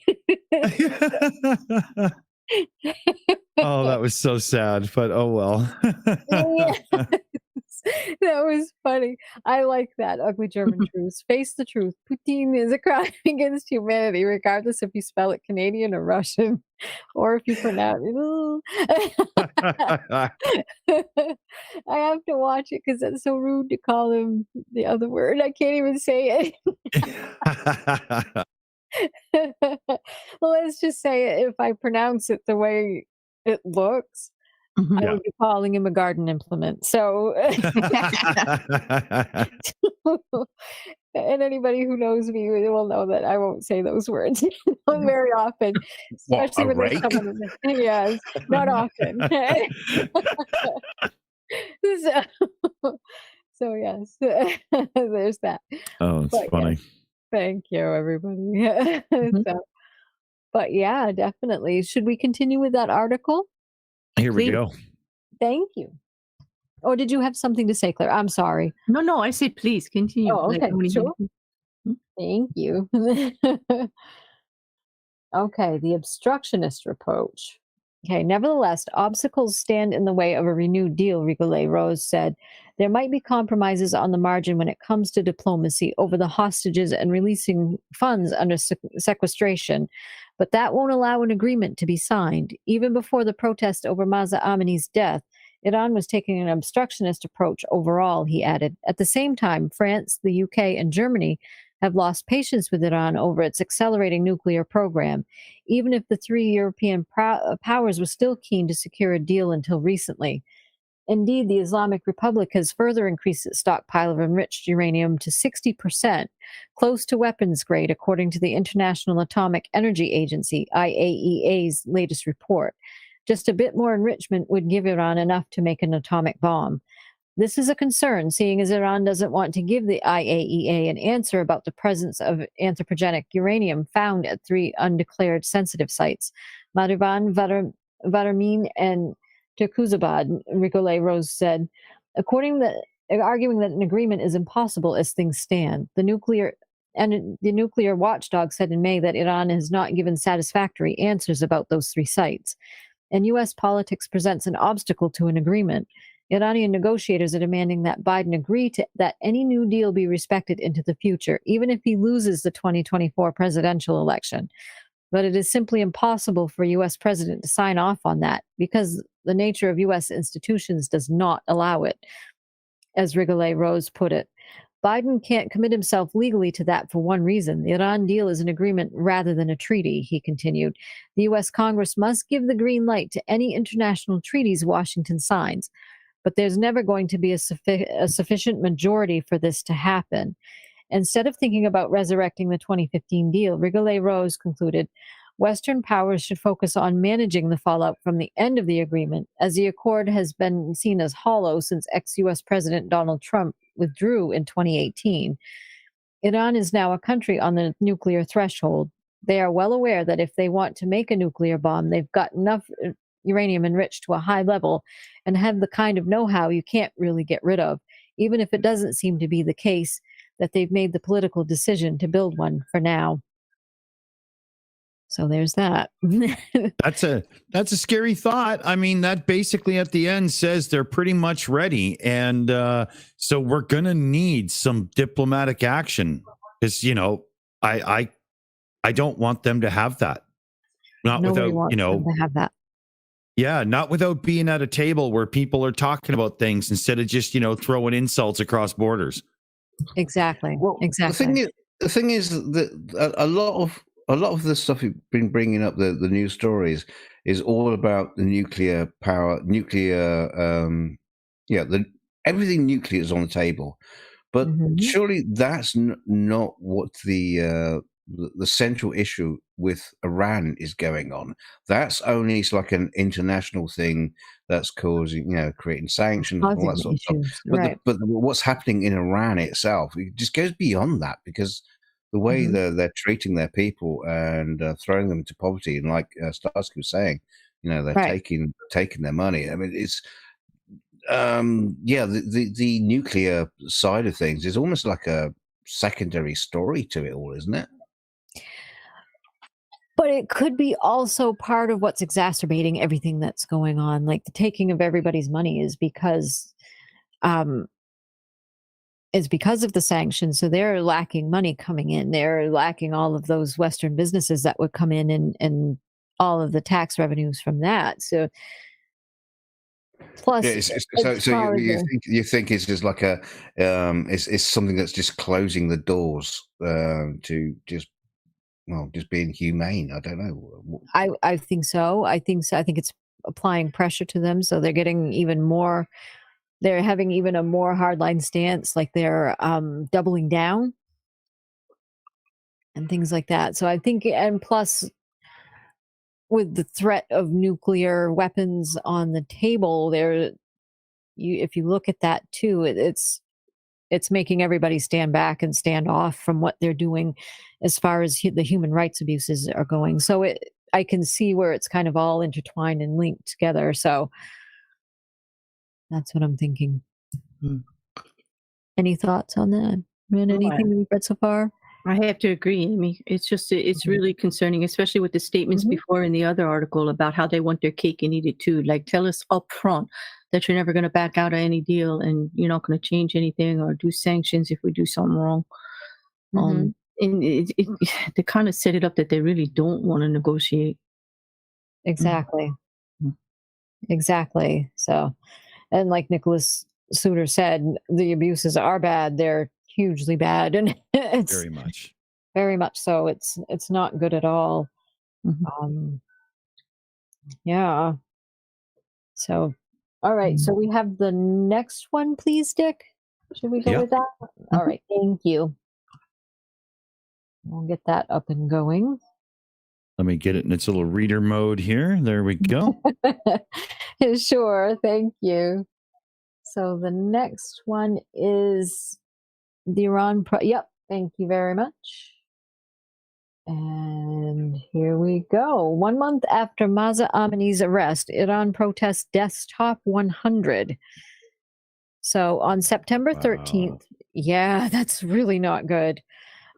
Oh, that was so sad, but oh well. Yes. That was funny. I like that. Ugly German truth. Face the truth. Putin is a crime against humanity, regardless if you spell it Canadian or Russian, or if you pronounce it. I have to watch it because it's so rude to call him the other word. I can't even say it. Well, let's just say it. If I pronounce it the way it looks, Mhm. I Yeah. would be calling him a garden implement. So, and anybody who knows me will know that I won't say those words very often, What, especially a when there's rake? someone in the yes, not often. So, so yes, there's that. Oh, it's But funny. yes, thank you, everybody. Mhm. So, but yeah, definitely. Should we continue with that article? Here we Please. go. Thank you. Or did you have something to say, Claire? I'm sorry. No, I said please continue. Oh, Like, okay, I wanna hear sure. you. Thank you. Okay, the obstructionist approach. Okay, nevertheless, obstacles stand in the way of a renewed deal, Rigollet Rose said. There might be compromises on the margin when it comes to diplomacy over the hostages and releasing funds under sequestration, but that won't allow an agreement to be signed. Even before the protest over Mahsa Amini's death, Iran was taking an obstructionist approach overall, he added. At the same time, France, the UK, and Germany have lost patience with Iran over its accelerating nuclear program, even if the three European powers were still keen to secure a deal until recently. Indeed, the Islamic Republic has further increased its stockpile of enriched uranium to 60%, close to weapons grade, according to the International Atomic Energy Agency, IAEA's latest report. Just a bit more enrichment would give Iran enough to make an atomic bomb. This is a concern, seeing as Iran doesn't want to give the IAEA an answer about the presence of anthropogenic uranium found at three undeclared sensitive sites, Marivan, Varamin, and Turkuzabad, Rigollet Rose said. Arguing that an agreement is impossible as things stand. The nuclear watchdog said in May that Iran has not given satisfactory answers about those three sites. And U.S. politics presents an obstacle to an agreement. Iranian negotiators are demanding that Biden agree to that any new deal be respected into the future, even if he loses the 2024 presidential election. But it is simply impossible for a U.S. president to sign off on that because the nature of U.S. institutions does not allow it, as Rigollet Rose put it. Biden can't commit himself legally to that for one reason. The Iran deal is an agreement rather than a treaty, he continued. The U.S. Congress must give the green light to any international treaties Washington signs. But there's never going to be a sufficient majority for this to happen. Instead of thinking about resurrecting the 2015 deal, Rigollet Rose concluded, Western powers should focus on managing the fallout from the end of the agreement, as the accord has been seen as hollow since ex-U.S. President Donald Trump withdrew in 2018. Iran is now a country on the nuclear threshold. They are well aware that if they want to make a nuclear bomb, they've got enough uranium enriched to a high level and have the kind of know-how you can't really get rid of, even if it doesn't seem to be the case that they've made the political decision to build one for now. So there's that. That's a scary thought. I mean, that basically at the end says they're pretty much ready, and so we're gonna need some diplomatic action because I don't want them to have that. Not Nobody without wants them to have that. Yeah, not without being at a table where people are talking about things instead of just throwing insults across borders. Exactly. Well, exactly. the thing is that a lot of the stuff you've been bringing up, the news stories, is all about the nuclear power, everything nuclear is on the table. But surely that's not what the central issue with Iran is going on. That's only like an international thing that's causing, creating sanctions and all that sort of stuff. Right. But what's happening in Iran itself, it just goes beyond that, because the way they're treating their people and throwing them to poverty, and like Starsky was saying, they're taking their money. I mean, it's the nuclear side of things is almost like a secondary story to it all, isn't it? But it could be also part of what's exacerbating everything that's going on. Like the taking of everybody's money is because of the sanctions. So they're lacking money coming in. They're lacking all of those Western businesses that would come in and all of the tax revenues from that. So plus, so you think it's just like a it's something that's just closing the doors to just being humane. I don't know. I think so. I think it's applying pressure to them, so they're getting even more. They're having even a more hardline stance, like they're doubling down and things like that. So I think, and plus, with the threat of nuclear weapons on the table, if you look at that too, it's making everybody stand back and stand off from what they're doing as far as the human rights abuses are going. So I can see where it's kind of all intertwined and linked together. So That's what I'm thinking. Mm. Any thoughts on that? And anything we've read so far? I have to agree. I mean, it's just it's Mhm. really concerning, especially with the statements Mhm. before in the other article about how they want their cake and eat it too. Like, tell us up front that you're never going to back out of any deal and you're not going to change anything or do sanctions if we do something wrong. Mhm. And they kind of set it up that they really don't want to negotiate. Exactly. Mhm. Exactly. So, and like Nicholas Suter said, the abuses are bad. They're hugely bad, and it's Very much. very much so. It's not good at all. Mhm. Um, yeah. So, all right. So we have the next one, please, Dick. Should we go Yeah. with that? All Mhm. right. Thank you. We'll get that up and going. Let me get it in its little reader mode here. There we go. Sure. Thank you. So the next one is the Iran. Yep. Thank you very much. And here we go. 1 month after Mahsa Amini's arrest, Iran protests deaths top 100. So on September Wow. 13th, yeah, that's really not good.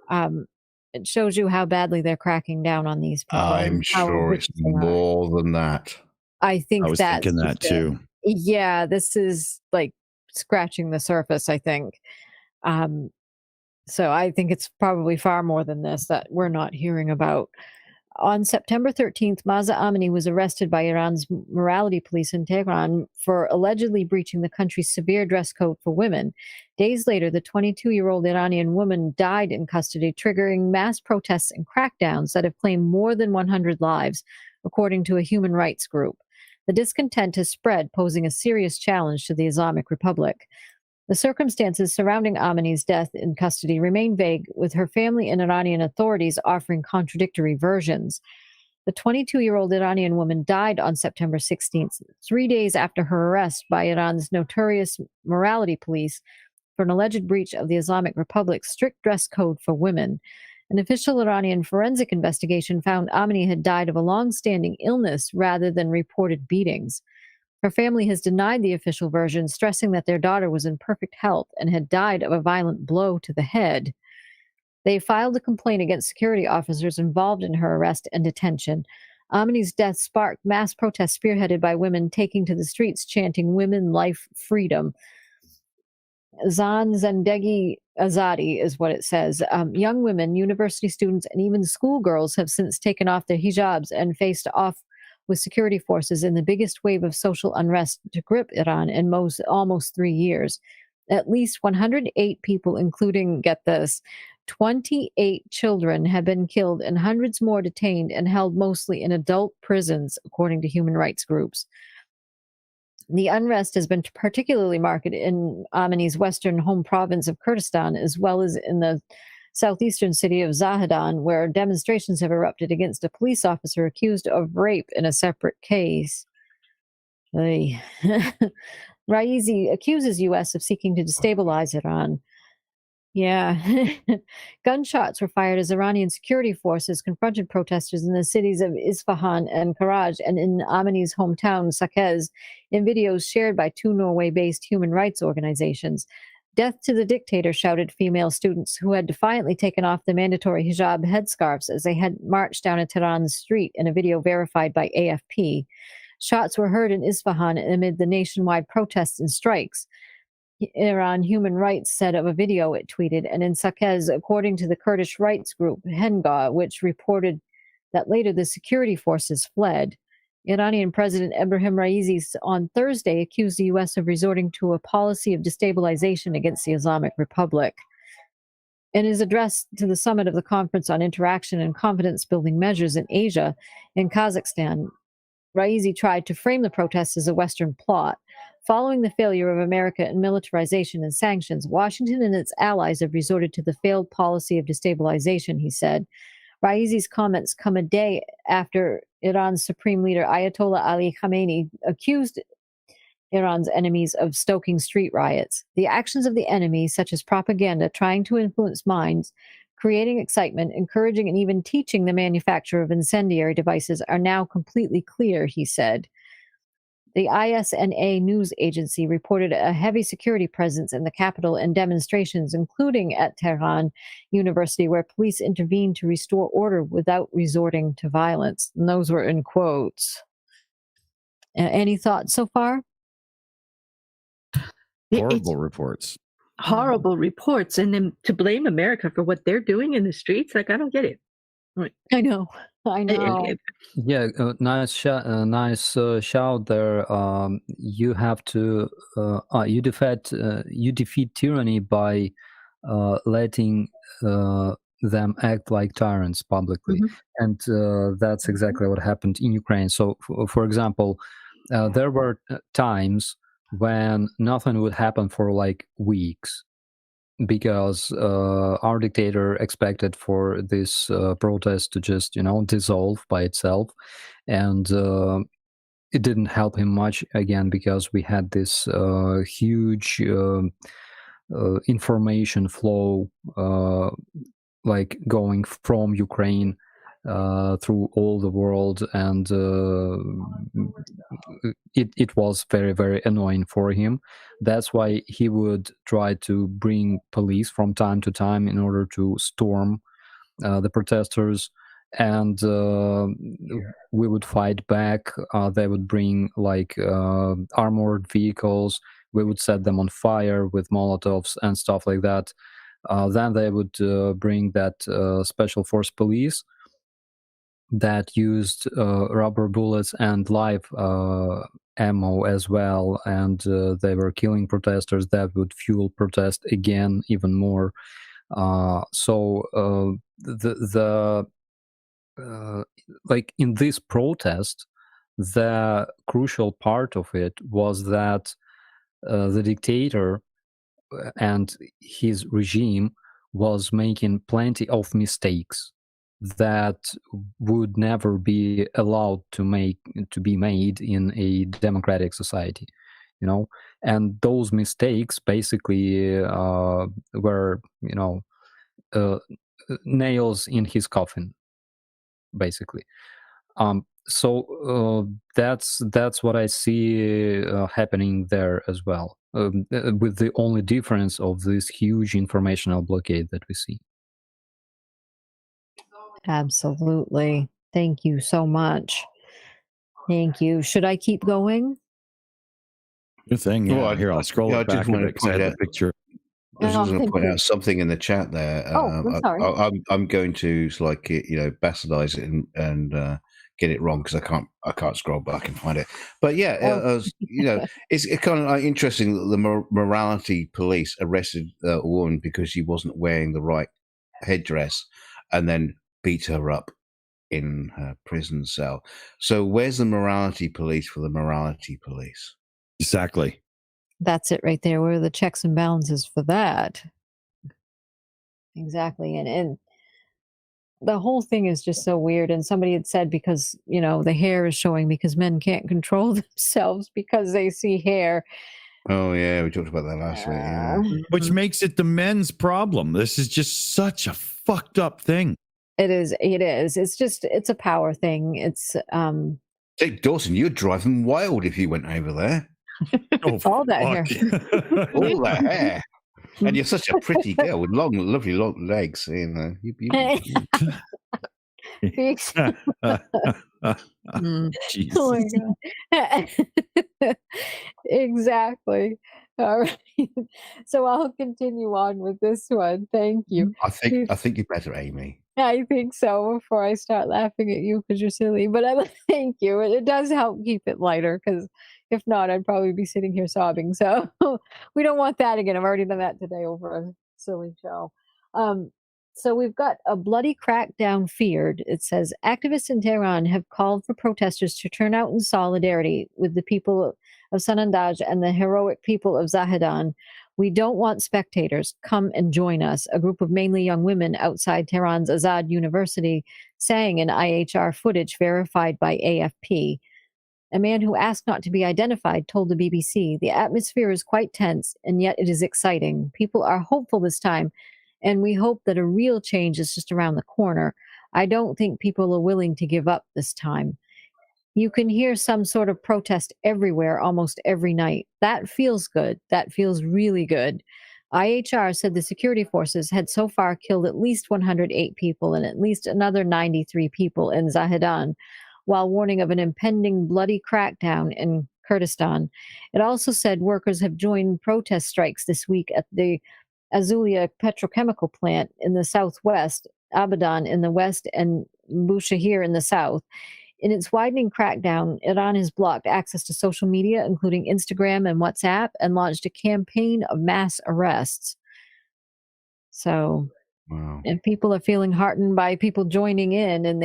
Um, it shows you how badly they're cracking down on these people. I'm and how sure it's vicious they are. more than that. I I think was that's thinking that just it. too. Yeah, this is like scratching the surface, I think. Um, so I think it's probably far more than this that we're not hearing about. On September 13th, Mahsa Amini was arrested by Iran's morality police in Tehran for allegedly breaching the country's severe dress code for women. Days later, the 22-year-old Iranian woman died in custody, triggering mass protests and crackdowns that have claimed more than 100 lives, according to a human rights group. The discontent has spread, posing a serious challenge to the Islamic Republic. The circumstances surrounding Amini's death in custody remain vague, with her family and Iranian authorities offering contradictory versions. The 22-year-old Iranian woman died on September 16th, 3 days after her arrest by Iran's notorious morality police for an alleged breach of the Islamic Republic's strict dress code for women. An official Iranian forensic investigation found Amini had died of a long-standing illness rather than reported beatings. Her family has denied the official version, stressing that their daughter was in perfect health and had died of a violent blow to the head. They filed a complaint against security officers involved in her arrest and detention. Amini's death sparked mass protests spearheaded by women taking to the streets chanting "Women, Life, Freedom." Zan Zendegi Azadi is what it says. Young women, university students, and even schoolgirls have since taken off their hijabs and faced off with security forces in the biggest wave of social unrest to grip Iran in almost 3 years. At least 108 people, including, get this, 28 children, have been killed and hundreds more detained and held mostly in adult prisons, according to human rights groups. The unrest has been particularly marked in Amini's western home province of Kurdistan, as well as in the southeastern city of Zahedan, where demonstrations have erupted against a police officer accused of rape in a separate case. Raisi accuses U.S. of seeking to destabilize Iran. Yeah. Gunshots were fired as Iranian security forces confronted protesters in the cities of Isfahan and Karaj and in Amini's hometown, Saqqez, in videos shared by two Norway-based human rights organizations. "Death to the dictator," shouted female students who had defiantly taken off the mandatory hijab headscarves as they had marched down a Tehran street in a video verified by AFP. Shots were heard in Isfahan amid the nationwide protests and strikes. Iran Human Rights said of a video it tweeted, and in Saqqez, according to the Kurdish rights group Henga, which reported that later the security forces fled. Iranian President Ebrahim Raisi on Thursday accused the U.S. of resorting to a policy of destabilization against the Islamic Republic. In his address to the summit of the Conference on Interaction and Confidence Building Measures in Asia in Kazakhstan, Raisi tried to frame the protests as a Western plot. Following the failure of America in militarization and sanctions, Washington and its allies have resorted to the failed policy of destabilization, he said. Raisi's comments come a day after Iran's supreme leader Ayatollah Ali Khamenei accused Iran's enemies of stoking street riots. The actions of the enemy, such as propaganda trying to influence minds, creating excitement, encouraging, and even teaching the manufacture of incendiary devices, are now completely clear, he said. The ISNA news agency reported a heavy security presence in the capital and demonstrations, including at Tehran University, where police intervened to restore order without resorting to violence. And those were in quotes. Any thoughts so far? Horrible reports. Horrible reports, and then to blame America for what they're doing in the streets, like I don't get it. I know. Yeah, nice shout there. You have to you defeat tyranny by letting them act like tyrants publicly, and that's exactly what happened in Ukraine. So, for example, there were times when nothing would happen for like weeks, because our dictator expected for this protest to just dissolve by itself, and it didn't help him much, again, because we had this huge information flow like going from Ukraine through all the world, and it was very, very annoying for him. That's why he would try to bring police from time to time in order to storm the protesters, and we would fight back. They would bring like armored vehicles. We would set them on fire with Molotovs and stuff like that. Then they would bring that special force police that used rubber bullets and live ammo as well, and they were killing protesters. That would fuel protest again even more. So the like in this protest, the crucial part of it was that the dictator and his regime was making plenty of mistakes that would never be allowed to be made in a democratic society, and those mistakes basically were nails in his coffin, basically. So that's what I see happening there as well, with the only difference of this huge informational blockade that we see. Absolutely. Thank you so much. Thank you. Should I keep going? Good thing. Yeah. Well, Here, I'll scroll yeah, I it back just a wanted bit to because I point have out. the picture. I was just going to thank point you. out something in the chat there. I'm sorry. I'm going to like bastardize it and get it wrong because I can't scroll back and find it. But yeah, it's kind of like interesting that the morality police arrested a woman because she wasn't wearing the right headdress, and then beat her up in her prison cell. So where's the morality police for the morality police? Exactly. That's it right there. Where are the checks and balances for that? Exactly. And the whole thing is just so weird. And somebody had said because, the hair is showing because men can't control themselves because they see hair. Oh, yeah, we talked about that last week. Yeah. Which makes it the men's problem. This is just such a fucked up thing. It is. It's a power thing. It's Jake Dawson, you'd drive them wild if you went over there. all that hair. All that hair. And you're such a pretty girl with lovely long legs. Jesus. Oh my God. Exactly. All right. So I'll continue on with this one. Thank you. I think you're better, Amy. I think so, before I start laughing at you because you're silly. But thank you. It does help keep it lighter, because if not, I'd probably be sitting here sobbing. So we don't want that again. I've already done that today over a silly show. So we've got a bloody crackdown feared. It says activists in Tehran have called for protesters to turn out in solidarity with the people of Sanandaj and the heroic people of Zahedan. We don't want spectators. Come and join us. A group of mainly young women outside Tehran's Azad University sang in IHR footage verified by AFP. A man who asked not to be identified told the BBC, "The atmosphere is quite tense, and yet it is exciting. People are hopeful this time, and we hope that a real change is just around the corner. I don't think people are willing to give up this time." you can hear some sort of protest everywhere almost every night. That feels good. That feels really good. IHR said the security forces had so far killed at least 108 people and at least another 93 people in Zahedan, while warning of an impending bloody crackdown in Kurdistan. It also said workers have joined protest strikes this week at the Azulia petrochemical plant in the southwest, Abadan in the west, and Bushahir in the south. In its widening crackdown, Iran has blocked access to social media, including Instagram and WhatsApp, and launched a campaign of mass arrests. So, Wow. and people are feeling heartened by people joining in, and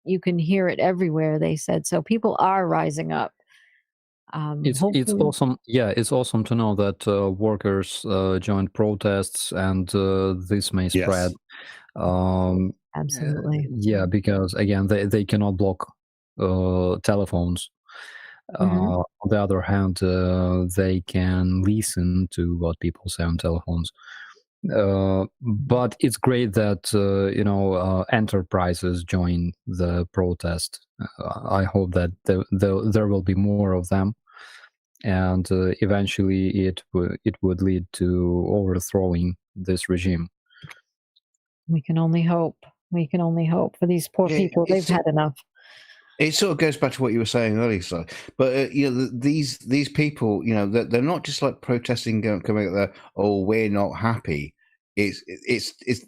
you can hear it everywhere, they said. So people are rising up. It's Hopefully, awesome. Yeah, it's awesome to know that workers joined protests, and this may spread. Um, absolutely. yeah, because again, they cannot block telephones. Mhm. On the other hand, they can listen to what people say on telephones. But it's great that enterprises join the protest. I hope that there will be more of them, and eventually it would lead to overthrowing this regime. We can only hope. We can only hope for these poor Yeah, people. They've had enough. It sort of goes back to what you were saying earlier, so. But these people, they're not just like protesting, coming out there. Oh, we're not happy. It's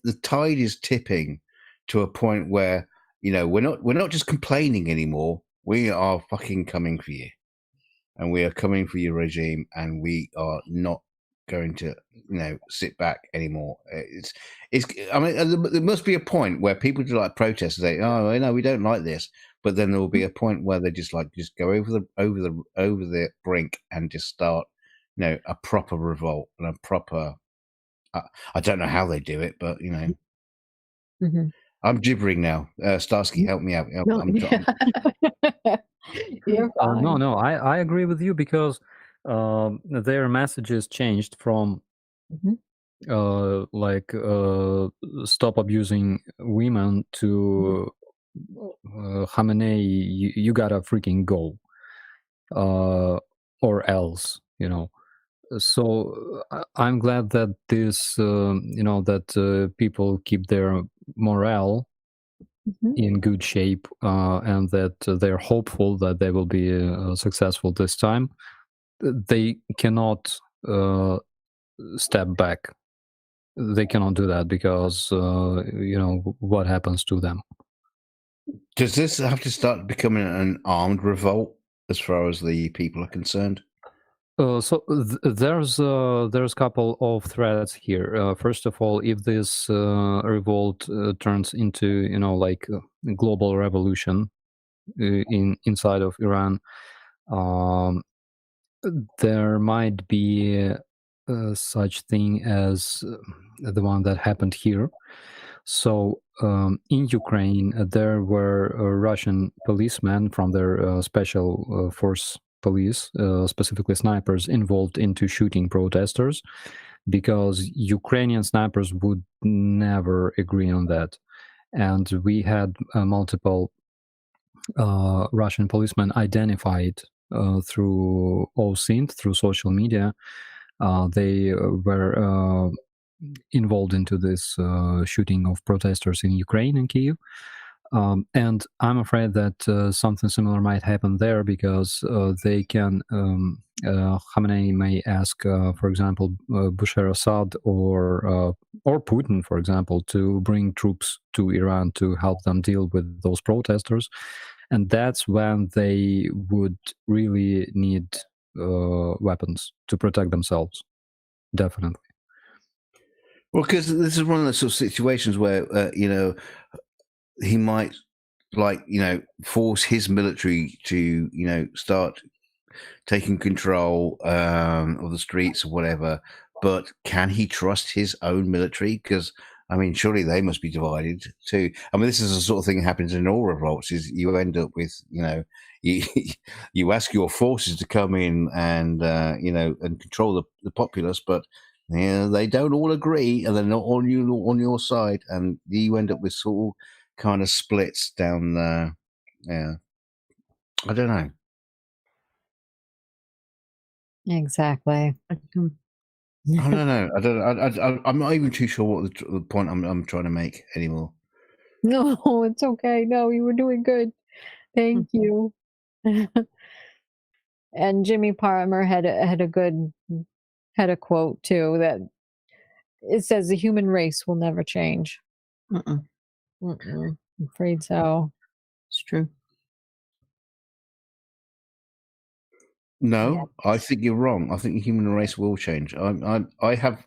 the tide is tipping to a point where we're not just complaining anymore. We are fucking coming for you, and we are coming for your regime, and we are not going to sit back anymore. I mean, there must be a point where people do like protest and say, oh no, we don't like this, but then there will be a point where they just go over the brink and just start a proper revolt and a proper I don't know how they do it, but Mhm. I'm gibbering now. Starsky, help me out. No, I'm You're fine. No, I agree with you, because their messages changed from Mhm. stop abusing women to Khamenei, you gotta freaking go, or else, So I'm glad that people keep their morale Mhm. in good shape, and that they're hopeful that they will be successful this time. They cannot step back. They cannot do that, because what happens to them. Does this have to start becoming an armed revolt as far as the people are concerned? There's a couple of threats here. First of all, if this revolt turns into a global revolution inside of Iran, um, there might be such thing as the one that happened here. So in Ukraine, there were Russian policemen from their special force police, specifically snipers, involved into shooting protesters, because Ukrainian snipers would never agree on that. And we had multiple Russian policemen identified through OSINT, through social media. They were involved into this shooting of protesters in Ukraine and Kyiv. And I'm afraid that something similar might happen there, because they can, Khamenei may ask, for example, Bashar Assad or Putin, for example, to bring troops to Iran to help them deal with those protesters. And that's when they would really need weapons to protect themselves. Definitely. Well, because this is one of those sort of situations where he might force his military to start taking control of the streets or whatever. But can he trust his own military? Because I mean, surely they must be divided too. I mean, this is the sort of thing that happens in all revolts. Is you end up with you you ask your forces to come in and and control the populace, but they don't all agree, and they're not on your side, and you end up with sort of kind of splits down there. Yeah. I don't know. Exactly. I don't know. I don't. I'm not even too sure what the point I'm trying to make anymore. No, it's okay. No, you were doing good. Thank you. And Jimmy Palmer had a quote too that it says the human race will never change. Mm-mm. I'm afraid so. It's true. No, I think you're wrong. I think the human race will change. I have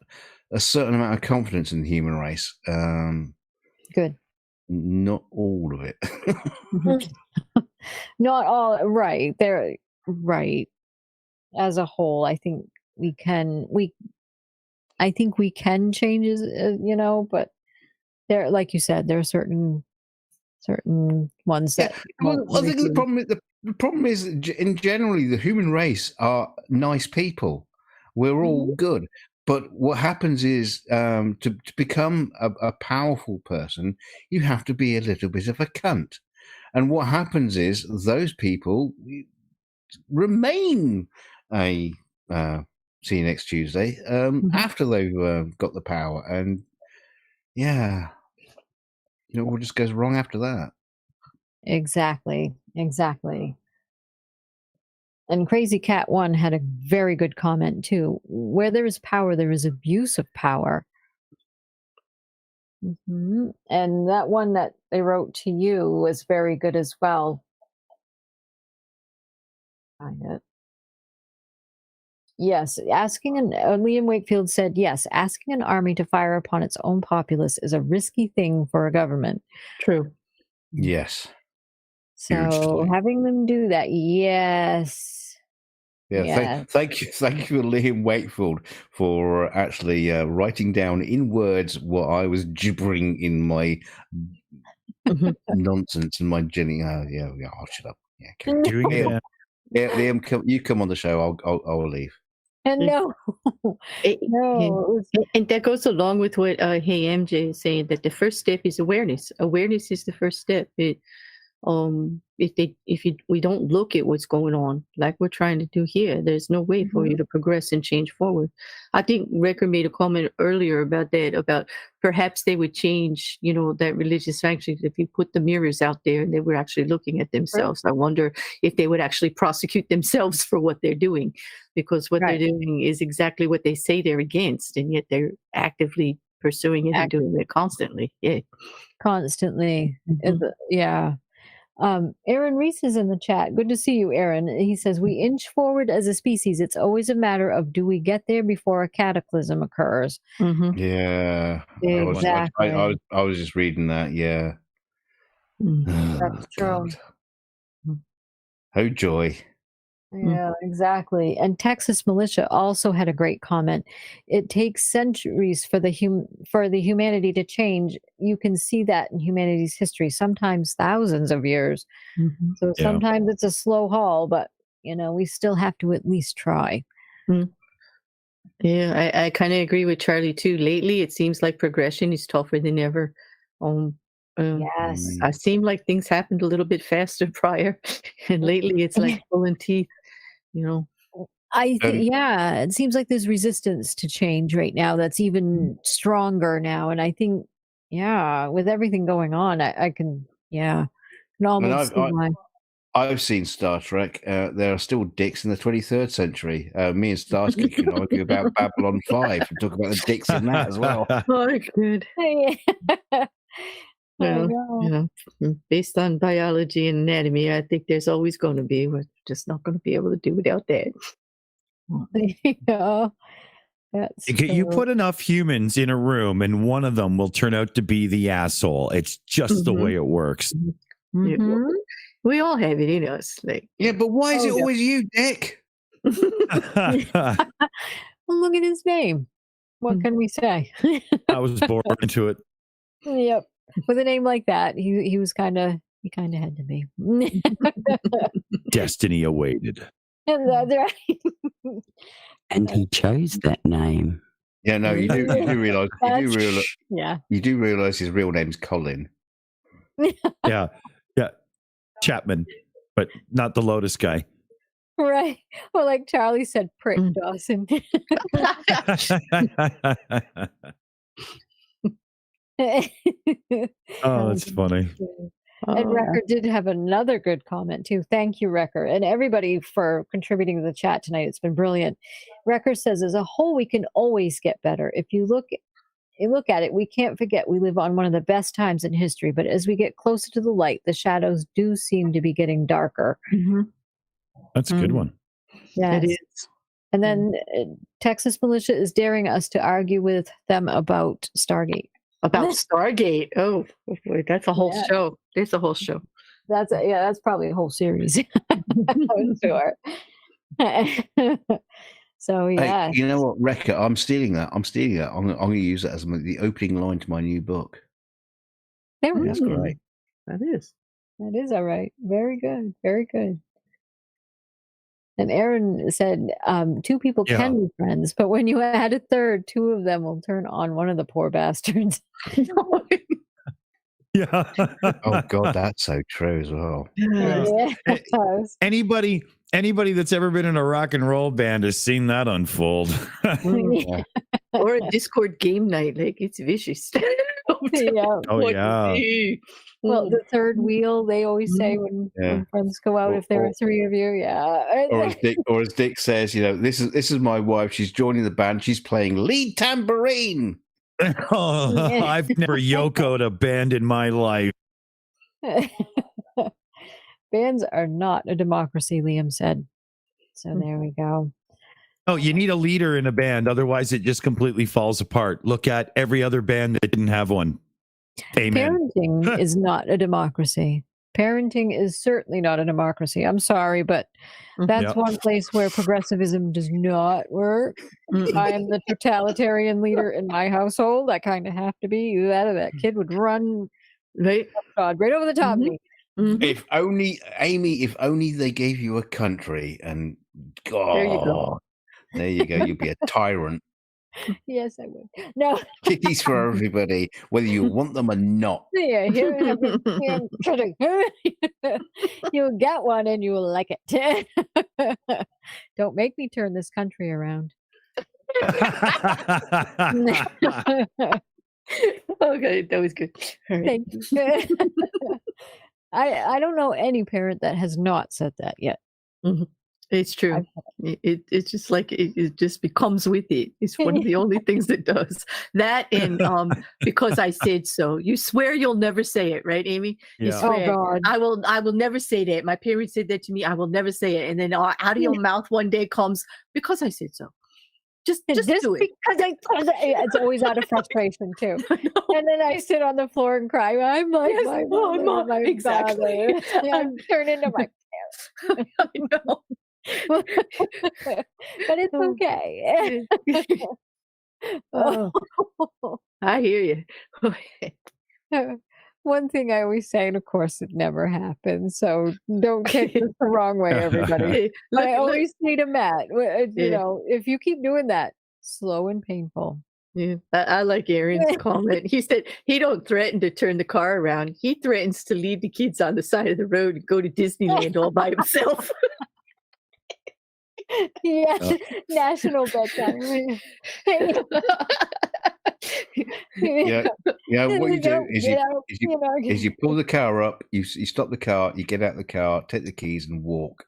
a certain amount of confidence in the human race. Good. Not all of it. Not all right. They're right. As a whole, I think we can change but there, like you said, there are certain ones Yeah, that well, won't I think refuse. the problem is in generally the human race are nice people. We're all good, but what happens is to become a powerful person, you have to be a little bit of a cunt. And what happens is those people remain a see you next Tuesday after they've got the power, and yeah, it all just goes wrong after that. Exactly. And Crazy Cat One had a very good comment too. Where there is power, there is abuse of power. And that one that they wrote to you was very good as well. Find it. Yes, Liam Wakefield said, yes, asking an army to fire upon its own populace is a risky thing for a government. True. Yes. So Hugely. having them do that, yes. Yeah, thank you, Liam Wakefield, for actually writing down in words what I was gibbering in my nonsense and my Jenny. I'll shut up. Yeah, okay. Doing it. Liam, you come on the show. I'll leave. And no, And that goes along with what Hey MJ is saying, that the first step is awareness. Awareness is the first step. We don't look at what's going on like we're trying to do here, there's no way for you to progress and change forward. I think Recker made a comment earlier about that, about perhaps they would change, that religious sanctions if you put the mirrors out there and they were actually looking at themselves. I wonder if they would actually prosecute themselves for what they're doing, because what they're doing is exactly what they say they're against, and yet they're actively pursuing it and doing it constantly. Constantly. Yeah. Aaron Reese is in the chat. Good to see you, Aaron. He says, we inch forward as a species. It's always a matter of, do we get there before a cataclysm occurs? Yeah. Exactly. I was just reading that. Yeah. That's true. Oh, joy. Yeah, exactly. And Texas Militia also had a great comment. It takes centuries for the humanity to change. You can see that in humanity's history, sometimes thousands of years. So sometimes it's a slow haul, but we still have to at least try. Yeah, I kind of agree with Charlie too. Lately, it seems like progression is tougher than ever. Yes. I seem like things happened a little bit faster prior, and lately it's like pulling teeth. It seems like there's resistance to change right now that's even stronger now. And I think, with everything going on, I can almost see why. I've seen Star Trek. There are still dicks in the 23rd century. Me and Starsky can argue about Babylon 5 and talk about the dicks in that as well. Oh, good. Well, based on biology and anatomy, I think there's always going to be. We're just not going to be able to do without that. That's you put enough humans in a room and one of them will turn out to be the asshole. It's just the way it works. We all have it in us. But why is it always you, Dick? Well, look at his name. What can we say? I was born into it. Yep. With a name like that, he kind of had to be. Destiny awaited. That's right. And he chose that name. Yeah, no, you do realize. You do realize his real name's Colin. Yeah. Chapman. but not the Lotus guy. Right. Well, like Charlie said, prick Dawson. Oh, that's funny. And Wrecker did have another good comment too. Thank you, Wrecker, and everybody for contributing to the chat tonight. It's been brilliant. Wrecker says, as a whole, we can always get better. If you look at it, we can't forget we live on one of the best times in history. But as we get closer to the light, the shadows do seem to be getting darker. That's a good one. Yes. It is. And then Texas Militia is daring us to argue with them about Stargate. About Stargate. Oh, boy, that's a whole show. It's a whole show. That's probably a whole series. I'm sure. So yeah. Hey, you know what, Wrecker? I'm stealing that. I'm going to use that as the opening line to my new book. That's great. That is. That is all right. Very good. Very good. And Aaron said, two people can be friends, but when you add a third, two of them will turn on one of the poor bastards. Yeah. Oh God, that's so true as well. Yes. Anybody that's ever been in a rock and roll band has seen that unfold. Or a Discord game night, like it's vicious. Oh yeah. Well, the third wheel, they always say when friends go out, if there are three of you, Or as Dick says, this is my wife. She's joining the band. She's playing lead tambourine. I've never yokoed a band in my life. Bands are not a democracy, Liam said. So there we go. Oh, you need a leader in a band. Otherwise, it just completely falls apart. Look at every other band that didn't have one. Amen. Parenting is not a democracy. Parenting is certainly not a democracy. I'm sorry, but that's one place where progressivism does not work. I am the totalitarian leader in my household. I kind of have to be. That kid would run right over the top of me. If only, Amy, if only they gave you a country and God, there you go. You'd be a tyrant. Yes, I would. No. Kitties for everybody, whether you want them or not. Yeah, you'll get one and you'll like it. Don't make me turn this country around. Okay, that was good. Right. Thank you. I don't know any parent that has not said that yet. It's true. It's just like it just becomes with it. It's one of the only things it does. That and because I said so. You swear you'll never say it, right, Amy? You swear. Oh God. I will never say that. My parents said that to me. I will never say it. And then out of your mouth one day comes because I said so. Just do it. Because it's always out of frustration too. And then I sit on the floor and cry. I'm like, my mom, exactly. I'm turning into my parents. I know. But it's okay. I hear you. One thing I always say, and of course it never happens, so don't take this the wrong way, everybody. I always say to Matt, if you keep doing that, slow and painful. Yeah, I like Aaron's comment. He said he don't threaten to turn the car around. He threatens to leave the kids on the side of the road and go to Disneyland all by himself. Yeah, national bedtime. What you do is you pull the car up, you stop the car, you get out the car, take the keys, and walk.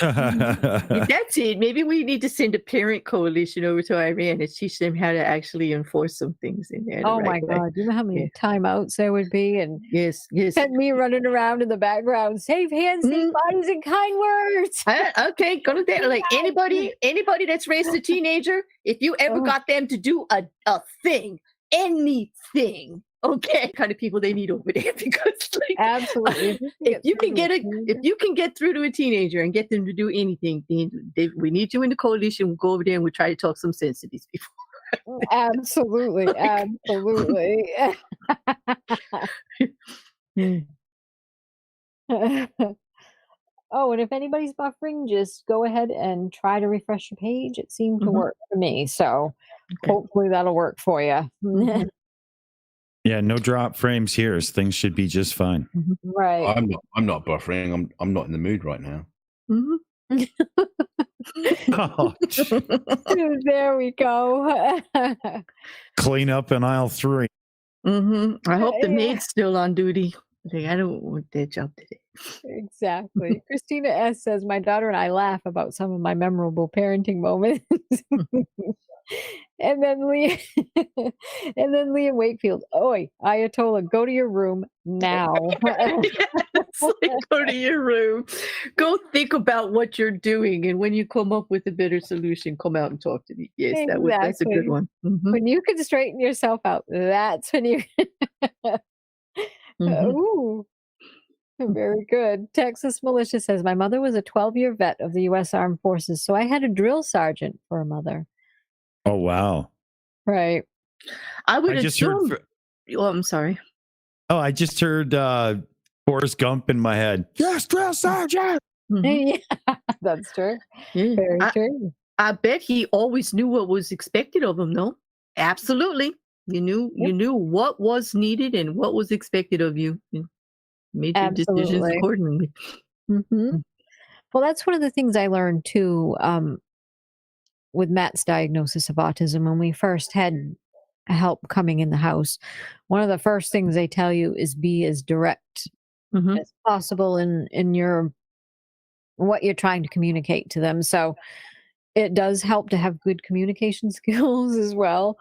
That's it. Maybe we need to send a parent coalition over to Iran and teach them how to actually enforce some things in there. Oh my God! You know how many timeouts there would be, and yes, and me running around in the background, safe hands, safe bodies, and kind words. Okay, go to that. Like anybody that's raised a teenager, if you ever got them to do a thing, anything. Okay, kind of people they need over there because absolutely. If you can get through to a teenager and get them to do anything, then we need you in the coalition. We'll go over there and we'll try to talk some sense to these people. Absolutely, absolutely. Oh, and if anybody's buffering, just go ahead and try to refresh your page. It seemed to work for me, so hopefully that'll work for you. Yeah, no drop frames here. Things should be just fine. Right. I'm not buffering. I'm not in the mood right now. Oh, There we go. clean up in aisle 3. I hope the Yeah. maid's still on duty. Like, I don't want that job today. Exactly. Christina S says, my daughter and I laugh about some of my memorable parenting moments. And then Liam Wakefield, oi, Ayatollah, go to your room now. It's like, go to your room. Go think about what you're doing. And when you come up with a better solution, come out and talk to me. Yes, that's a Exactly. good one. When you can straighten yourself out, that's when you Ooh. Very good. Texas Militia says, my mother was a 12-year vet of the U.S. Armed Forces, so I had a drill sergeant for a mother. Oh, wow. Right. I would I just assume. heard. Oh, I'm sorry. Oh, I just heard Forrest Gump in my head. Yes, drill sergeant. Yeah, that's true. Yeah. Very true. I bet he always knew what was expected of him, no? Absolutely. You knew what was needed and what was expected of you. And made your decisions Absolutely. accordingly. Well, that's one of the things I learned too, with Matt's diagnosis of autism. When we first had help coming in the house, one of the first things they tell you is be as direct as possible in your what you're trying to communicate to them. So it does help to have good communication skills as well,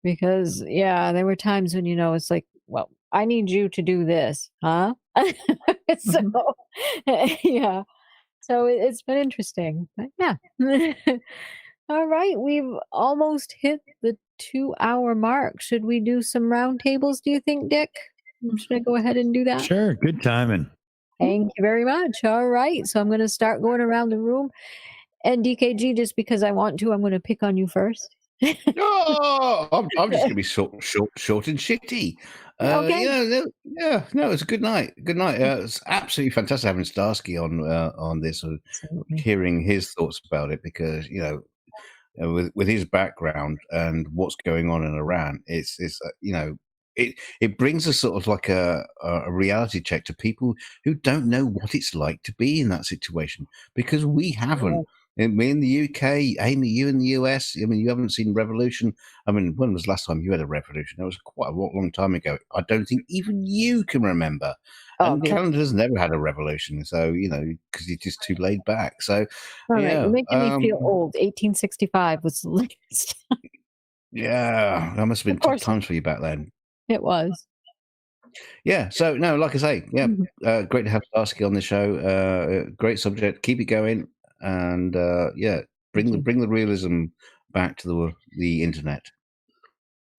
because there were times when it's like, well, I need you to do this, huh? So yeah, so it's been interesting, but yeah. All right, we've almost hit the 2-hour mark. Should we do some roundtables, do you think, Dick? Should I go ahead and do that? Sure, good timing. Thank you very much. All right, so I'm going to start going around the room. And DKG, just because I want to, I'm going to pick on you first. Oh, I'm just going to be short and shitty. Okay. No, it's a good night. Good night. It's absolutely fantastic having Starsky on this, Absolutely. hearing his thoughts about it, because with his background and what's going on in Iran, it's it brings a sort of like a reality check to people who don't know what it's like to be in that situation, because we haven't. Me in the UK, Amy, you in the US. I mean, you haven't seen revolution. I mean, when was the last time you had a revolution? That was quite a long time ago. I don't think even you can remember. And Canada's never had a revolution, so because you're just too laid back. So, all right, you're making me feel old. 1865 was the latest. Yeah, that must have been tough times for you back then. It was. Yeah. So no, like I say, great to have Starsky on the show. Great subject. Keep it going. And bring the realism back to the internet.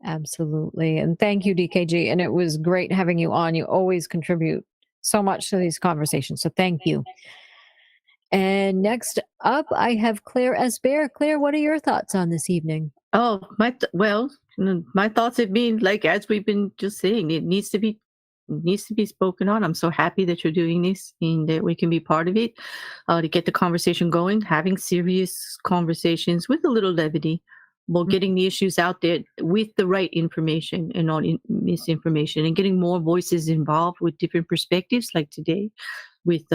Absolutely. And thank you, DKG. And it was great having you on. You always contribute so much to these conversations. So thank you. And next up, I have Claire S. Bear. Claire, what are your thoughts on this evening? Oh, my thoughts have been, like, as we've been just saying, it needs to be spoken on. I'm so happy that you're doing this and that we can be part of it, to get the conversation going, having serious conversations with a little levity, while getting the issues out there with the right information and not misinformation, and getting more voices involved with different perspectives, like today with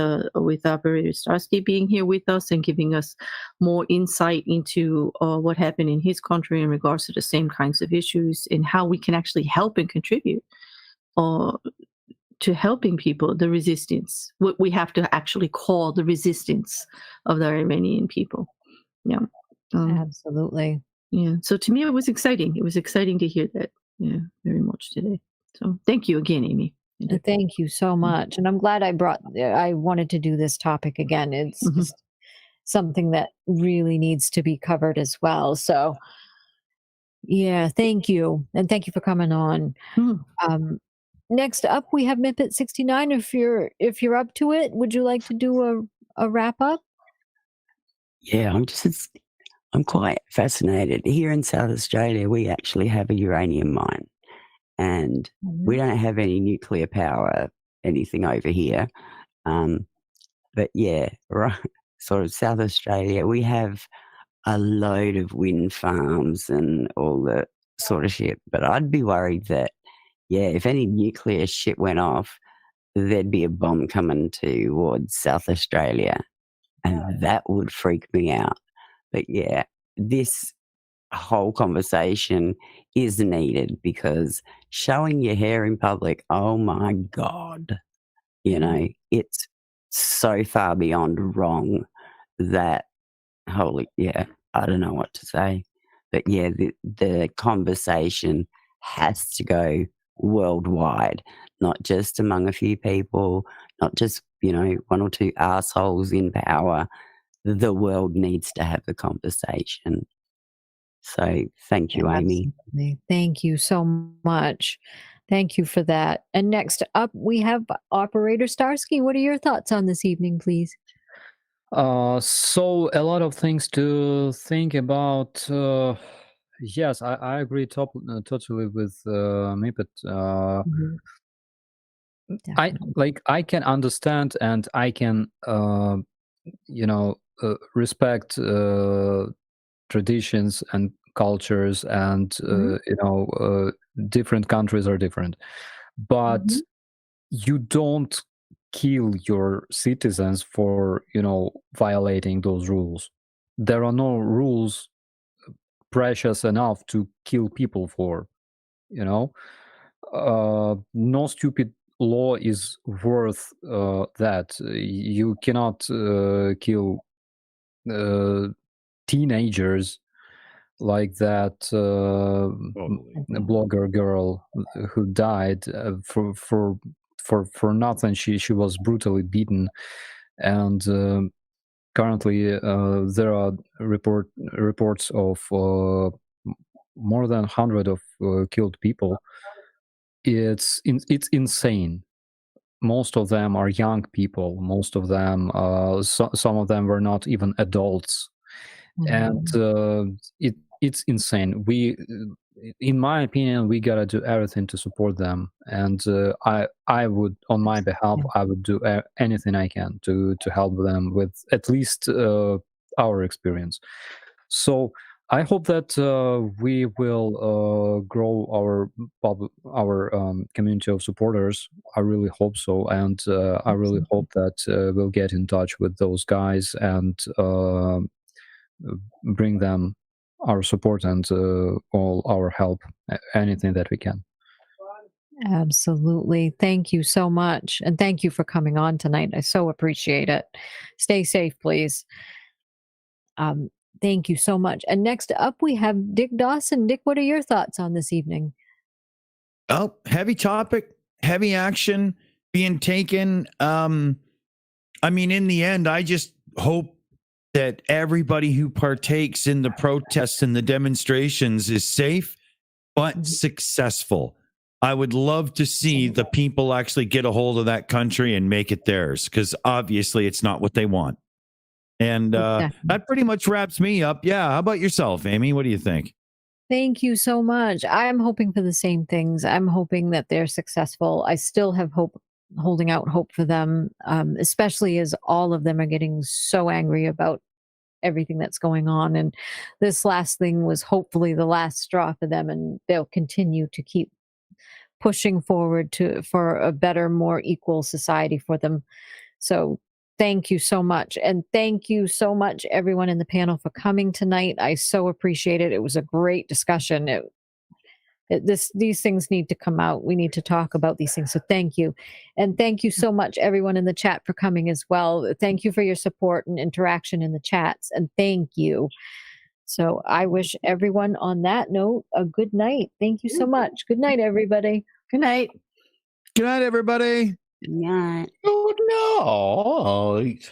Operator Starsky being here with us and giving us more insight into what happened in his country in regards to the same kinds of issues, and how we can actually help and contribute to helping people, the resistance, what we have to actually call the resistance of the Iranian people. Yeah. Absolutely. Yeah. So to me, it was exciting. It was exciting to hear that. Yeah, very much today. So thank you again, Amy. Thank you so much. And I'm glad I wanted to do this topic again. It's just something that really needs to be covered as well. So yeah, thank you. And thank you for coming on. Next up, we have Mipit 69. If you're up to it, would you like to do a wrap up? Yeah, I'm quite fascinated. Here in South Australia, we actually have a uranium mine, and we don't have any nuclear power, anything over here. But yeah, right, sort of South Australia, we have a load of wind farms and all the sort of shit. But I'd be worried that yeah, if any nuclear shit went off, there'd be a bomb coming towards South Australia, and that would freak me out. But yeah, this whole conversation is needed because showing your hair in public, oh my God, it's so far beyond wrong that, I don't know what to say. But yeah, the conversation has to go worldwide, not just among a few people, not just, one or two assholes in power. The world needs to have the conversation. So thank you, Amy. Absolutely. Thank you so much. Thank you for that. And next up, we have Operator Starsky. What are your thoughts on this evening, please? So a lot of things to think about. Yes, I agree totally with me, but I can understand and I can respect traditions and cultures, and different countries are different, but you don't kill your citizens for violating those rules. There are no rules precious enough to kill people for. No stupid law is worth that. You cannot kill teenagers like that blogger girl who died for nothing. She was brutally beaten, and currently there are reports of more than 100 of killed people. It's insane. Most of them are young people. Most of them, some of them were not even adults, and it's insane. In my opinion, we gotta do everything to support them, and I would, on my behalf, I would do anything I can to help them with at least our experience. So I hope that we will grow our community of supporters. I really hope so, and I really hope that we'll get in touch with those guys and bring them our support and all our help, anything that we can. Absolutely. Thank you so much. And thank you for coming on tonight. I so appreciate it. Stay safe, please. Thank you so much. And next up, we have Dick Dawson. Dick, what are your thoughts on this evening? Oh, heavy topic, heavy action being taken. In the end, I just hope that everybody who partakes in the protests and the demonstrations is safe, but successful. I would love to see the people actually get a hold of that country and make it theirs, because obviously it's not what they want. And that pretty much wraps me up. Yeah. How about yourself, Amy? What do you think? Thank you so much. I'm hoping for the same things. I'm hoping that they're successful. I still have hope, holding out hope for them, especially as all of them are getting so angry about everything that's going on. And this last thing was hopefully the last straw for them, and they'll continue to keep pushing forward for a better, more equal society for them. So thank you so much. And thank you so much, everyone in the panel, for coming tonight. I so appreciate it. It was a great discussion. These things need to come out. We need to talk about these things. So thank you. And thank you so much, everyone in the chat, for coming as well. Thank you for your support and interaction in the chats. And thank you. So I wish everyone on that note a good night. Thank you so much. Good night, everybody. Good night. Good night, everybody. Good night. Good night.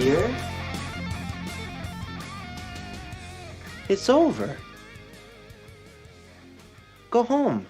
here. It's over. Go home.